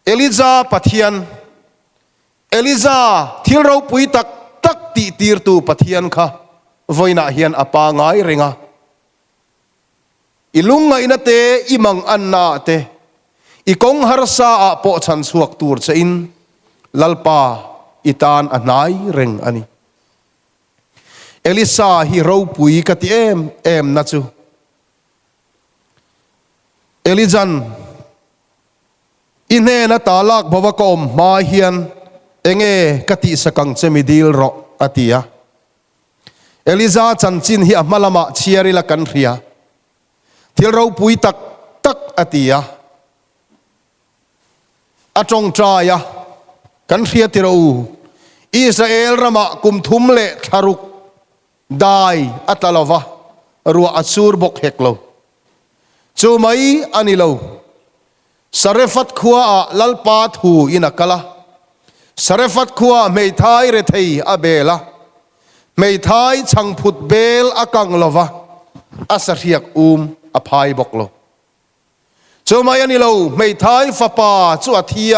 เอลิซาปะเทียนเอลิซาทิลเราปุยตักตักตีตีร์ตูปะเทียนค่ะวันน่ะเฮียนอปางไงเริงอิลุงไงนาเตอิมังอันนาเตอีกงฮาร์ซาอปอชันสวกตูร์เซอินลัลปาอิตานอันไหนเริงอันนี้เอลิซาฮิโร่ปุยกติเอ็มนัจูเอลิจันอินเนนตาลักบวกอมมาเฮียนเองกติสกังเจมิดิลรออติยาเอลิซาจันจินฮิอัมลามะเชียริละกันเรียที่เราปุยตักตักอติยาอจงใจยะกันเรียที่เราอิสราเอลระมะกุมทุมเละทารุกได้อัตลาวะรัวอัสูรบกเฮกโลจูไม่อันนี้โลสารฟัดขัวลัลปาทูอินักละสารฟัดขัวไม่ทายเรทัยอเบละไม่ทายช่างพุดเบลอากังลาวะอาสเรียกอภัยบกโลจูไม่อันนี้โลไม่ทายฟ้าป่าจวดเทีย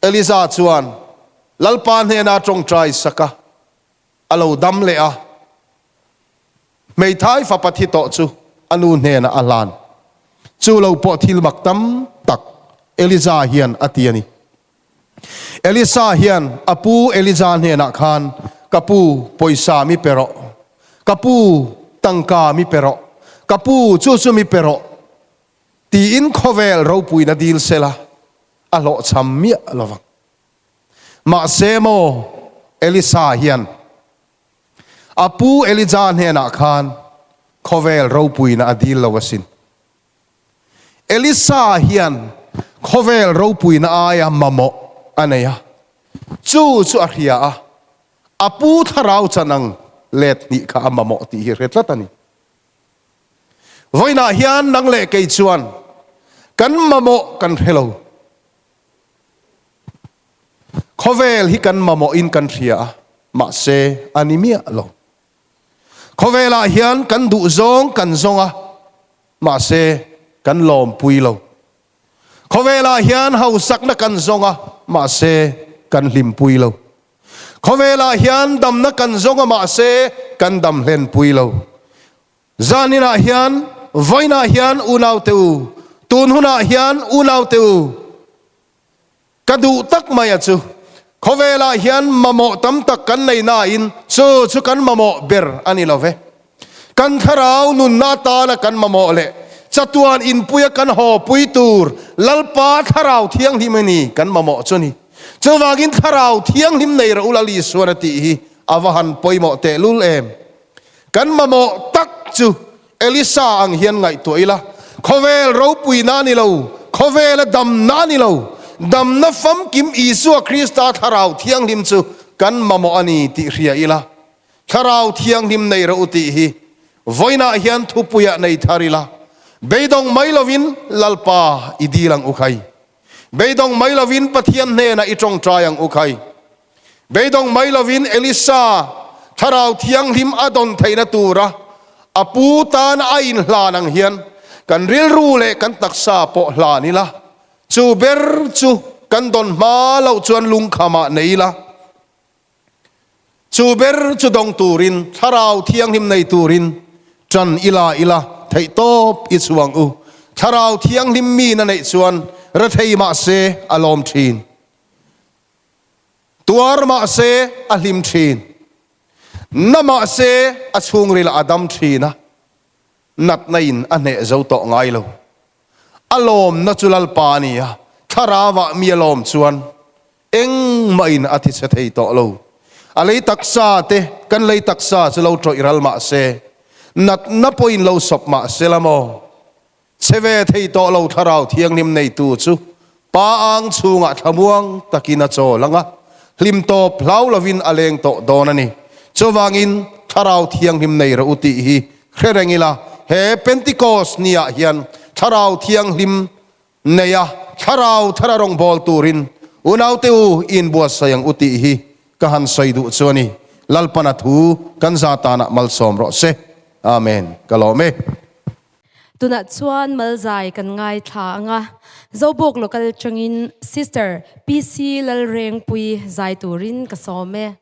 เอลิซาจวนลัลปานเฮนาจงใจสักอโลดัมเลอะไม่ท้ายฟ้าปฏิโตจูอนูเนนะอลานจูเราปอทิลมักตัมตักเอลิซาเฮียนอติยานีเอลิซาเฮียนอปูเอลิซาเนนะคานกับปูปอยสามิเปโรกับปูตังกามิเปโรกับปูจูมิเปโรตีอินโคเวลเราปุยนาดิลเซลาอโลชัมมิอโลวังมาเซโมเอลิซาเฮียนอปูเอลิจานเฮนักขานโคเวลเราปุยนาอดีลลาวสินเอลิซาเฮียนโคเวลเราปุยนาอายามโมอันเนียจูอาเฮียอปูทาราวจันังเลดนิข้ามโมตีเรตละตันีวันน่ะเฮียนนังเลกไอชวนกันโมกันเฮโลโคเวลฮิกันโมอินกันเฮียมาเซอานิมีโลขเวลาเฮียนกันดุซงกันซงมาเซกันลมปุยโลขเวลาเฮียนเฮาสักนักกันซงมาเซกันลิมปุยโลขเวลาเฮียนดำนักกันซงมาเซกันดำเล่นปุยโลจานินาเฮียนไว้นาเฮียนอุนาวเตวตูนหุนาเฮียนอุนาวเตวกระดูตักมายจูขเวลาเฮียนมาโมตัมตักกันในนาอินชูกันมาโมเบรอันนี้เราเวกันทาราวนุนนาตาละกันมาโมเละจัตวันอินปุยกันหอปุยตูร์ลัลปาทาราวเทียงหิมนีกันมาโมชนีเจ้าวากินทาราวเทียงหิมในเราอุลลีสวนติฮีอาวหันปุยโมเตลุลเอมกันมาโมตักจูเอลิซาอังเฮียนไงตัวอีละขเวลเราปุยนานี่เราขเวลดำนานี่เราดำนับฟัมกิมอิสุคริสต์ทาราวเทียงหิมจูกันมาโมอันนี้ติเรียอีละทาราวเทียงหิมในเราอุติฮีวันน่ะเฮียนทุปุยในทาริละเบดงไม่ลวินลัลปาอิดีลังอุคัยเบดงไม่ลวินปะเทียนเนนะอิจงใจยังอุคัยเบดงไม่ลวินเอลิซาทาราวเทียงหิมอดอนไทยนตูระอปูตานไอน์ลานังเฮียนกันริลรูเลกันตักซาโปลานี่ละจูเบรจูกันดอนมาเล่าชวนลุงขมาในละจูเบรจูดงตูรินทาราวเทียงหิมในตูรินจันอิลาไทยโตบอิสวังอุทาราวเทียงหิมมีนั่นในชวนระเทยมาเซอลอมชีนตัวรมาเซอลิมชีนนมาเซอชงริลอดัมชีนะนัดในอินอันเนเจ้าโตไงโลอารมณ์นัจุลลปานียทาราวะมีอารมณ์ชวนเอ็งไม่อินอธิเสถียโตโลอะไรตักษาเตกันเลยตักษาจะเราโจอิรัลมาเซ nat na poin lo sop ma selamo cheve thei to lo tharau thiang nim nei tu chu pa ang chunga thamuang takina cho langa lim to plau lovin aleng to donani chowangin tharau thiang nim nei ra uti hi khrerengila he Pentecost nia hian tharau thiang lim neya tharau thararong bol turin unau teu in bua sayang uti hi kahan saidu chuani lalpana thu kan zatana malsom ro se amen kalome tuna chuan malzai kan ngai tha anga Zobawk local changin sister PC Lalrengpuii zai turin kasome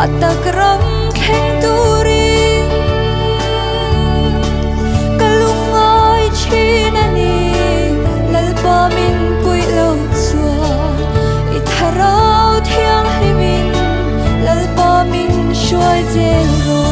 Atakram keng turin kalungay chinani lalpa min pui lo chua itharau thiang himin lalpa min shuai jen ro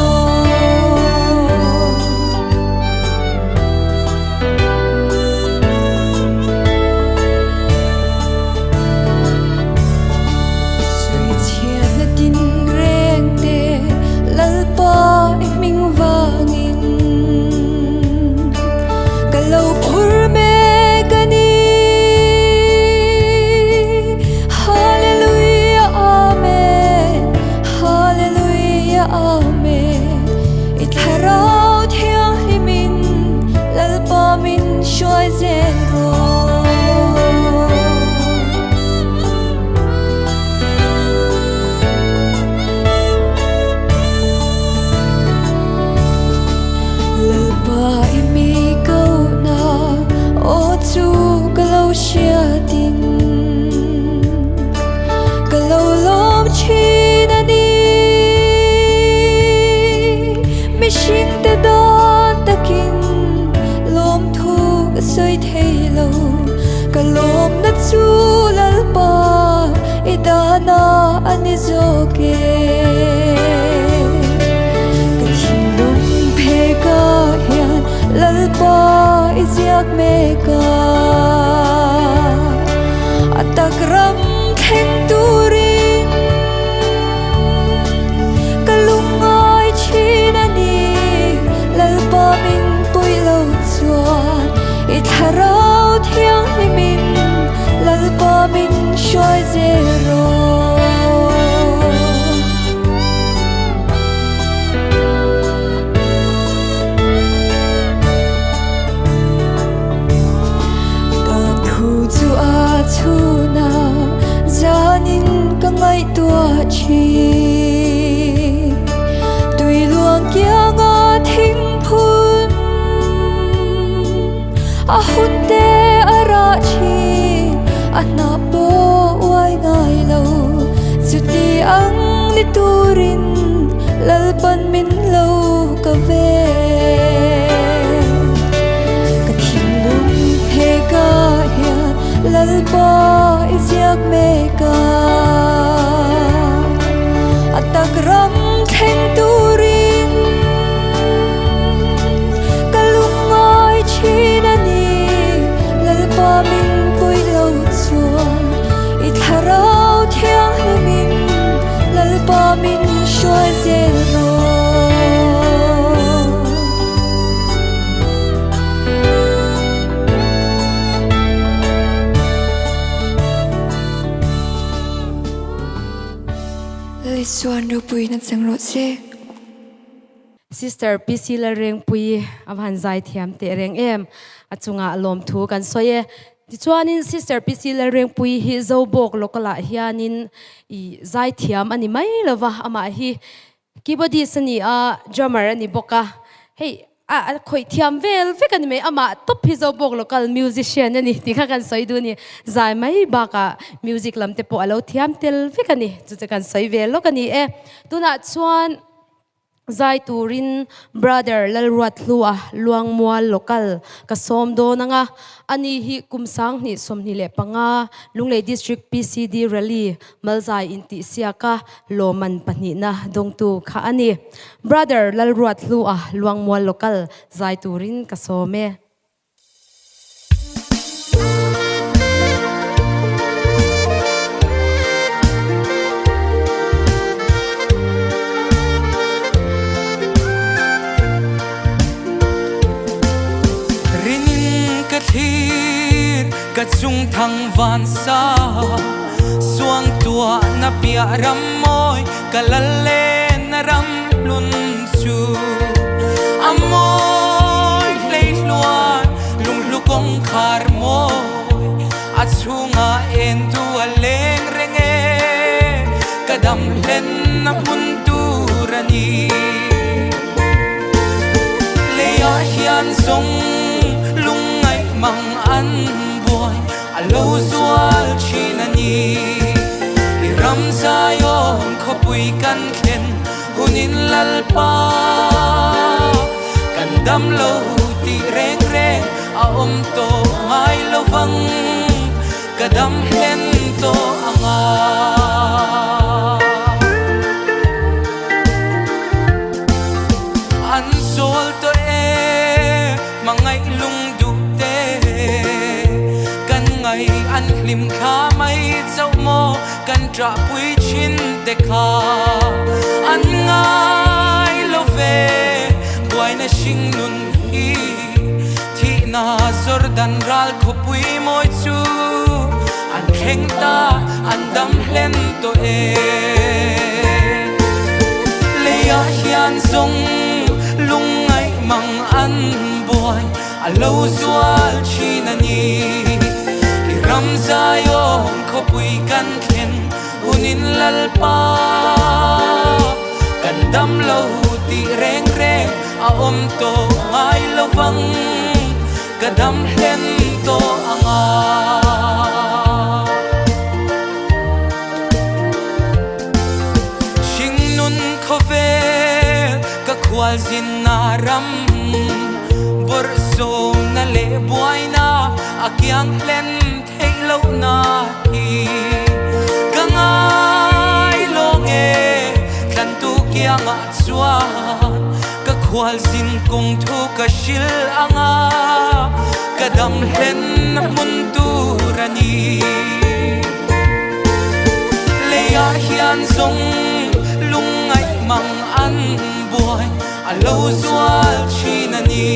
Atakram keng turin kalungay chinani lalpa min pui lo chuan itharau thiang himin lalpa min shuai zero chuna zanin ka ngai tua chi tui luang kia nga thing phun a hun te ara chi ana po wai ngai lo chuti ang li turin lalpan min lo ka ve ka thilum he ka lalpa isyak meka atakram keng turin kalungay chinani lalpa min pui lo chuan itharau thiang himin lalpa min shuai zero Suan rupui na changrot se Sister PC Lalrengpuii avhan zai thiam te reng em achunga lom thu kan soye Tichuanin Sister PC Lalrengpuii hi Zobawk lokala hianin I zai thiam ani mai lova ama hi keyboardist ani a drummer ani boka hey a khoi thiam vel fe kan me ama top hi Zobawk local musician ani tikha kan soi du ni zai mai baka music lamte po alo thiam tel fe kan ni chu kan soi vel lo kan ni e tuna chuan zai turin brother Lalruathlua Luangmual local kasom do nanga ani hi kumsang ni somni le panga Lunglei district PCD rally malzai inti siaka loman pani na dongtu kha ani brother Lalruathlua Luangmual local zai turin kasome Chung thang van sa suang tua na pia ram moi kalale na ram lun chu amoy lei luan lung lukong khar moi achunga en tu aleng renge kadam len na munturani leya hian song lungai mang an alo zual chinani iram zayon khopui kan khen hunin lalpa kandam lo ti reng reng a to ngai lo vang kadam hen to anga an sol to mangai lung an lim kha mai chau mo kan tra pui chin te kha an ngai lo ve boy na sing nun hi thi na jordan ral kho pui moi chu an kheng ta an dam len to le ya hian song lung ngai mang an boy alo zual chinani ram zayon khopui kan khen hunin lalpa kan dam lo ti reng reng a to ngai lo vang kadam hen to anga sing nun khove ka khwal zin na ram bor so na le buaina akyang len lo na hi kangai longe kan tu kyang a chwa ka khwal sin kong thu ka shil anga kadam hen mun tu rani le ya hian song lungai mang an boy alo zual chinani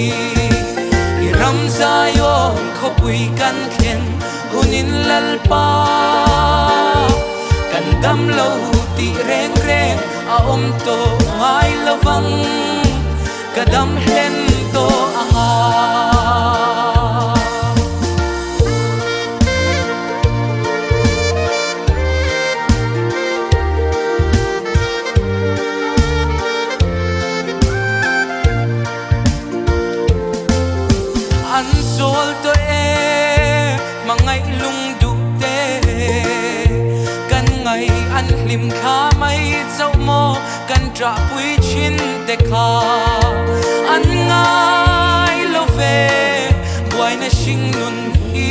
iram zayon khopui kan khen hunin lalpa kan dam lo ti reng reng a to ngai lo vang kadam hen to anga an sol to mangai lung du te kan ngai an lim kha mai chau mo kan tra pui chin te kha an ngai lo ve boy na sing nun hi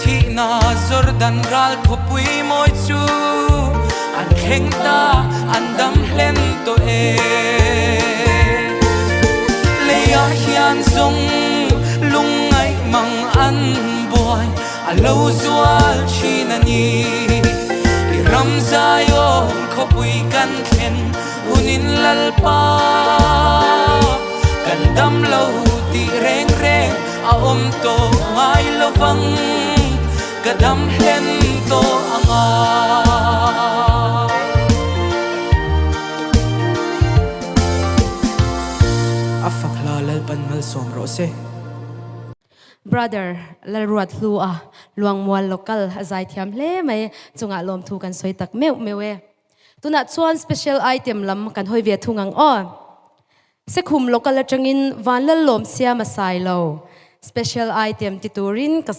thi na jordan ral kho pui moi chu an kheng ta an dam len to le ya hian song lung ngai mang an alo zual chinani iram zayon khopui kan khen hunin lalpa kan dam lo ti reng reng a to ngai lo vang kadam hen to anga afakla lalpan mal som ro se brother Lalruathlua Luangmual local azai thiam hle mai chunga lom thu kan soi tak meu mewe tuna chuan special item lam kan hoi ve thungang on Sekhum local atangin Vanlallawmsiama Sailo special item titurin ka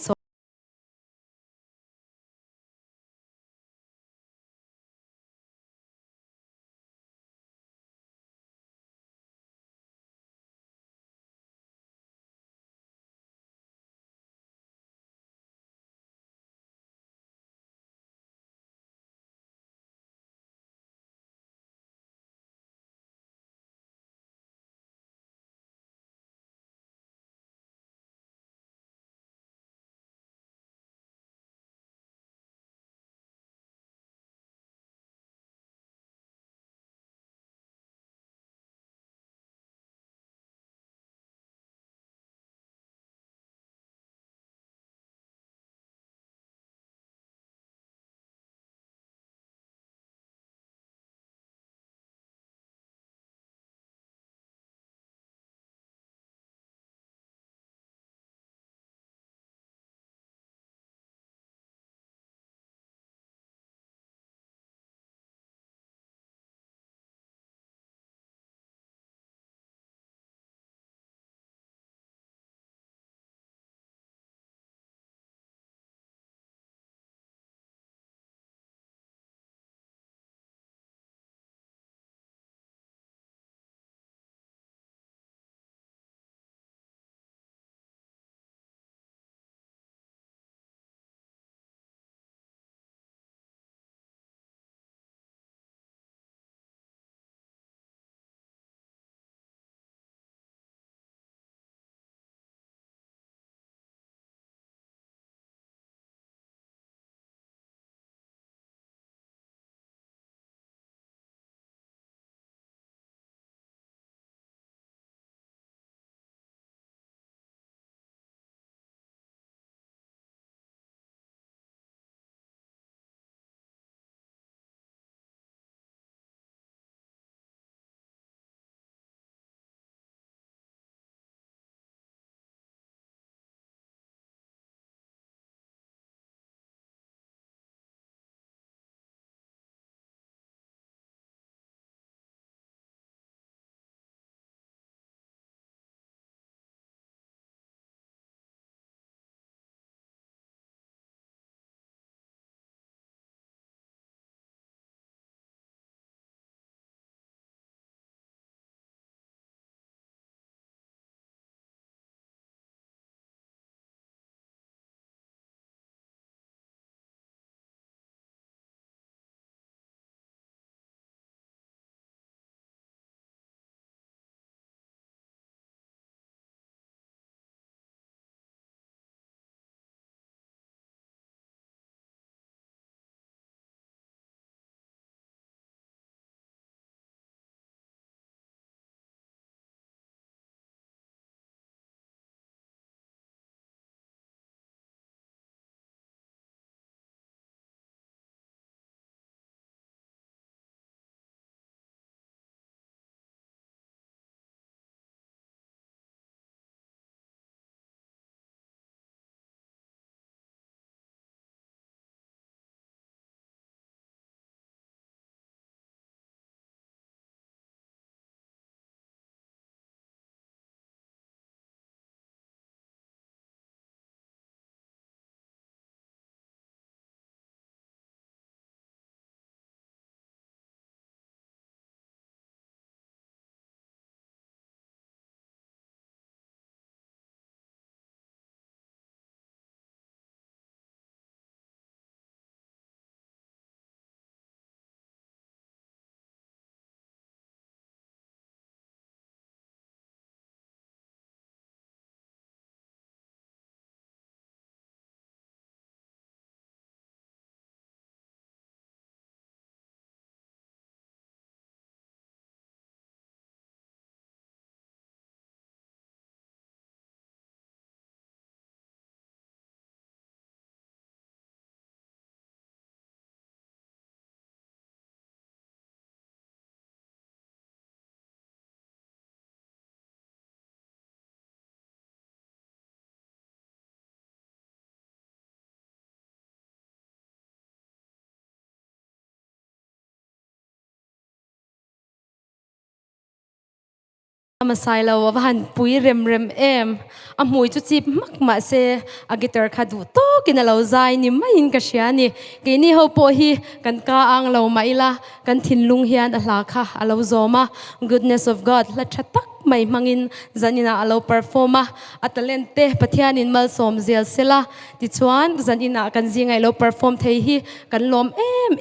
mà Sailo Vanlallpui rem em mùi chút chip mắc mà se guitar khadu to kina lo zai ni mai in ka shiani ke ni ho po hi kan ka ang lo maila kan thinlung hian ala kha alo zoma goodness of God la thatak mai mangin zanina alo performa atalente pathianin mal som zel sela ti chuan zanina kan zingai lo perform thei hi kan lom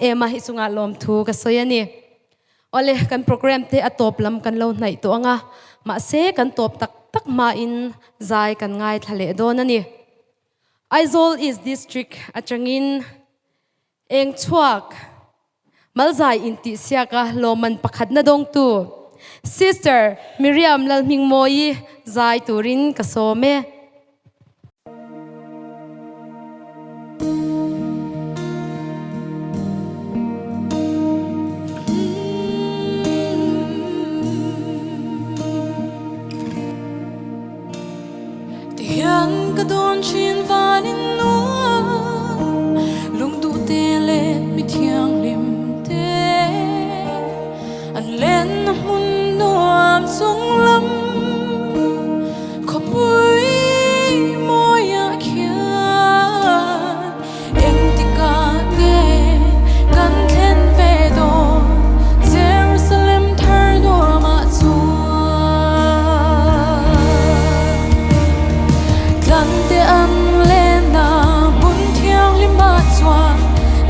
em hi sunga lom thu ka soyani ole kan program te atop lam kan lo nai to anga ma se kan top tak ma in zai kan ngai thale don ani Aizawl East District atangin eng chuak malzai inti siaka loman pakhat na dong tu Sister Miriam Lalhmingmawii zai turin kasome Tiyan ka doon chin vanin no lung tu te le mi thiang lim te an len mun no am sung lam khopui moya khian eng ti ka ge kan khen ve do Jerusalem thar do ma chu Lante am lena mun thiang lim ba chuan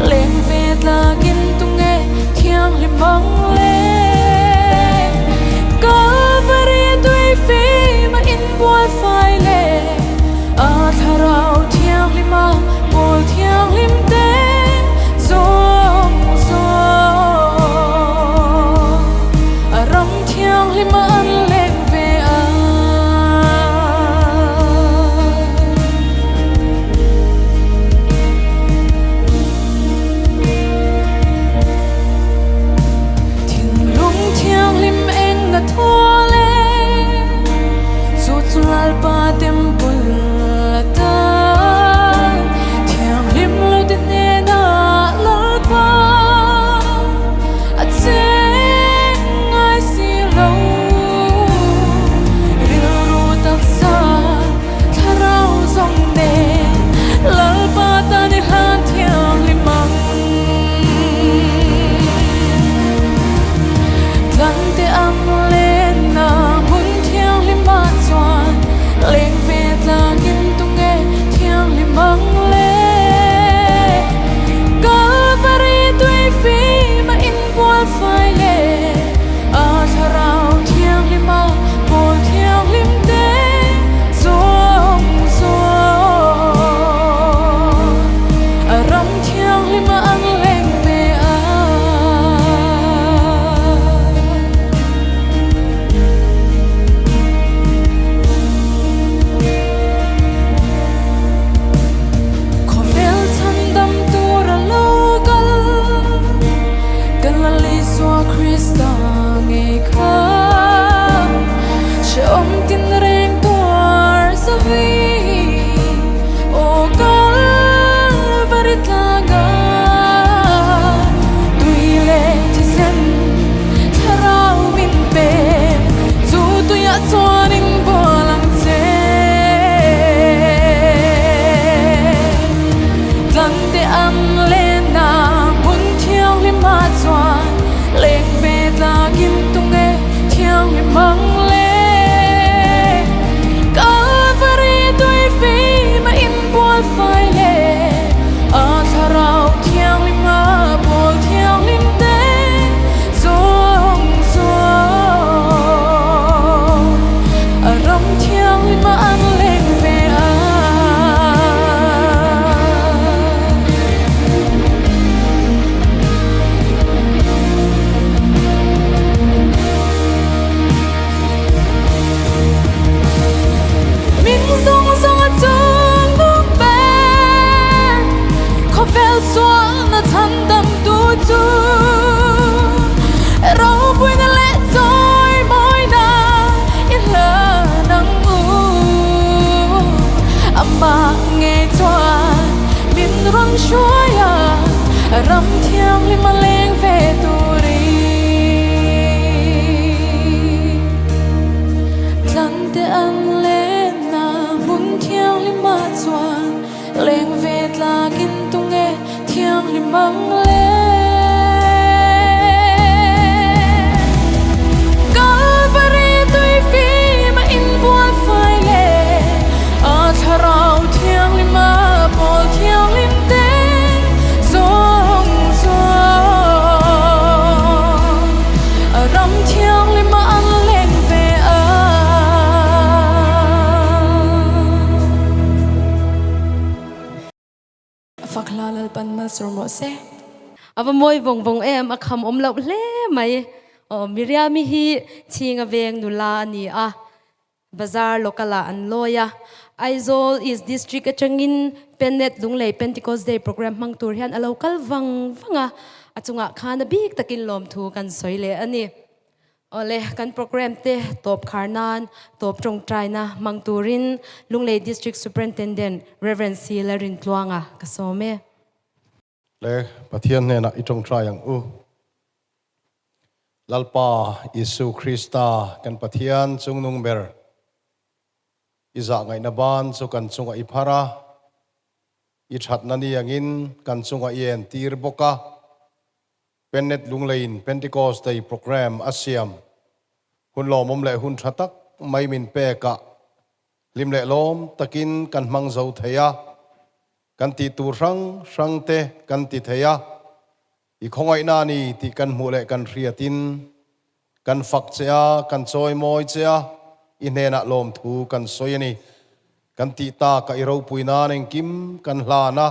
len ve la gin tung e thiang lim bang le Calvary tui fi ma in boy fai le a tharau thiang lim ma bol thiang lim te zong zong a ram thiang lim ma an len ve a thua lên dù chual pa temple ta thiang lim lo de ne na lo pa a cheng ai si lo ril ru tak sa tharau zong de lo pa ta ni han thiang lim mang Lante am lên na mun thiang lim ba chuan leng ve la kim tung e thiang lim bang le Calvary tui fi ma in boy fai le a tharau thiang lim ma bol thiang lim te zong zong a ram thiang lim ma ang leng ve a Krista nghe kha she om tin reng tuar sa vi o Calvary tlaga tui le ti sen tharau min pe chu tu ya chuan in bolang che tlang te am le na mun thiang lim ma chuan leng ve la kim tung e thiang lim mang le Calvary tui fi ma in bol fai le a tharau thiang lim ma bol thiang lim te zong zong a ram thiang lim ma an leng ve a Zong zong a chung buk ben Ko vel suang na chan dam tu chu Rau bui na le zoi moi na in la nang u Amma nghe chuan min rong shuaya ram thiang lim ma leng ve tu ri pan ma surmo se ava moi vong vong em akham om lo hle mai Miriami hi chinga veng nula ni a Bazar lokala an loya Aizol is district atangin PENNET LUNGLEI Pentecost Day program mang tur hian a local vanga achunga khana big takin lom thu kan soile ani ole kan program te top kharnan top trong traina mang turin Lunglei district superintendent Reverend Lalrintluanga kasome le pathian ne na itong trayang lalpa Isu Krista kan pathian chungnung ber iza ngai na ban so kan chunga iphara I that nani angin kan chunga yen tir boka PENNET LUNGLEI Pentecost Day program asiam hun lom le hun thatak mai min pe ka lim le lom takin kan mang zo theya kan ti tu rang te kan ti theya I khongai na ni ti kan mu le kan riatin kan fak chea kan choi moi chea inena lom thu kan soyani kan ti ta ka iro puina neng kim kan hlana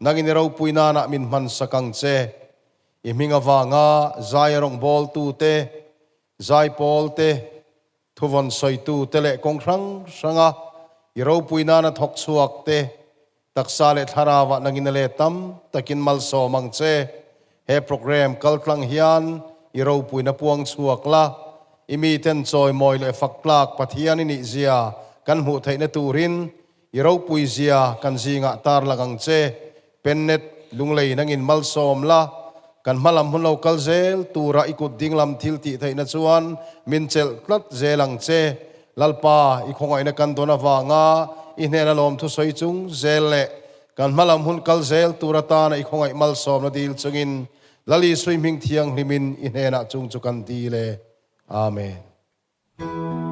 nangin iro puina na min man sakang che iminga wanga zairong bol tu te ZAIPAWL te thuvon soi tu tele kongrang sanga iro puina na thok chuak te taksale tharawa nangin le tam takin mal so mang che he program kaltlang hian iro puina puang chuak la imi ten choi moi le fakplak pathian ni zia kan hu theina turin iro pui zia kan zinga tar lagang che PENNET LUNGLEI nangin mal som la kan malam hun local zel tura ikut dinglam thilti theina chuan minchel tlat zelang che lalpa I khongai na kan dona wanga I hnena lom thu soi chung zel le kan malam hun kal zel tura ta na I khongai mal som na dil chungin lali swimming thiang hlimin I hnena chung chu kan di le amen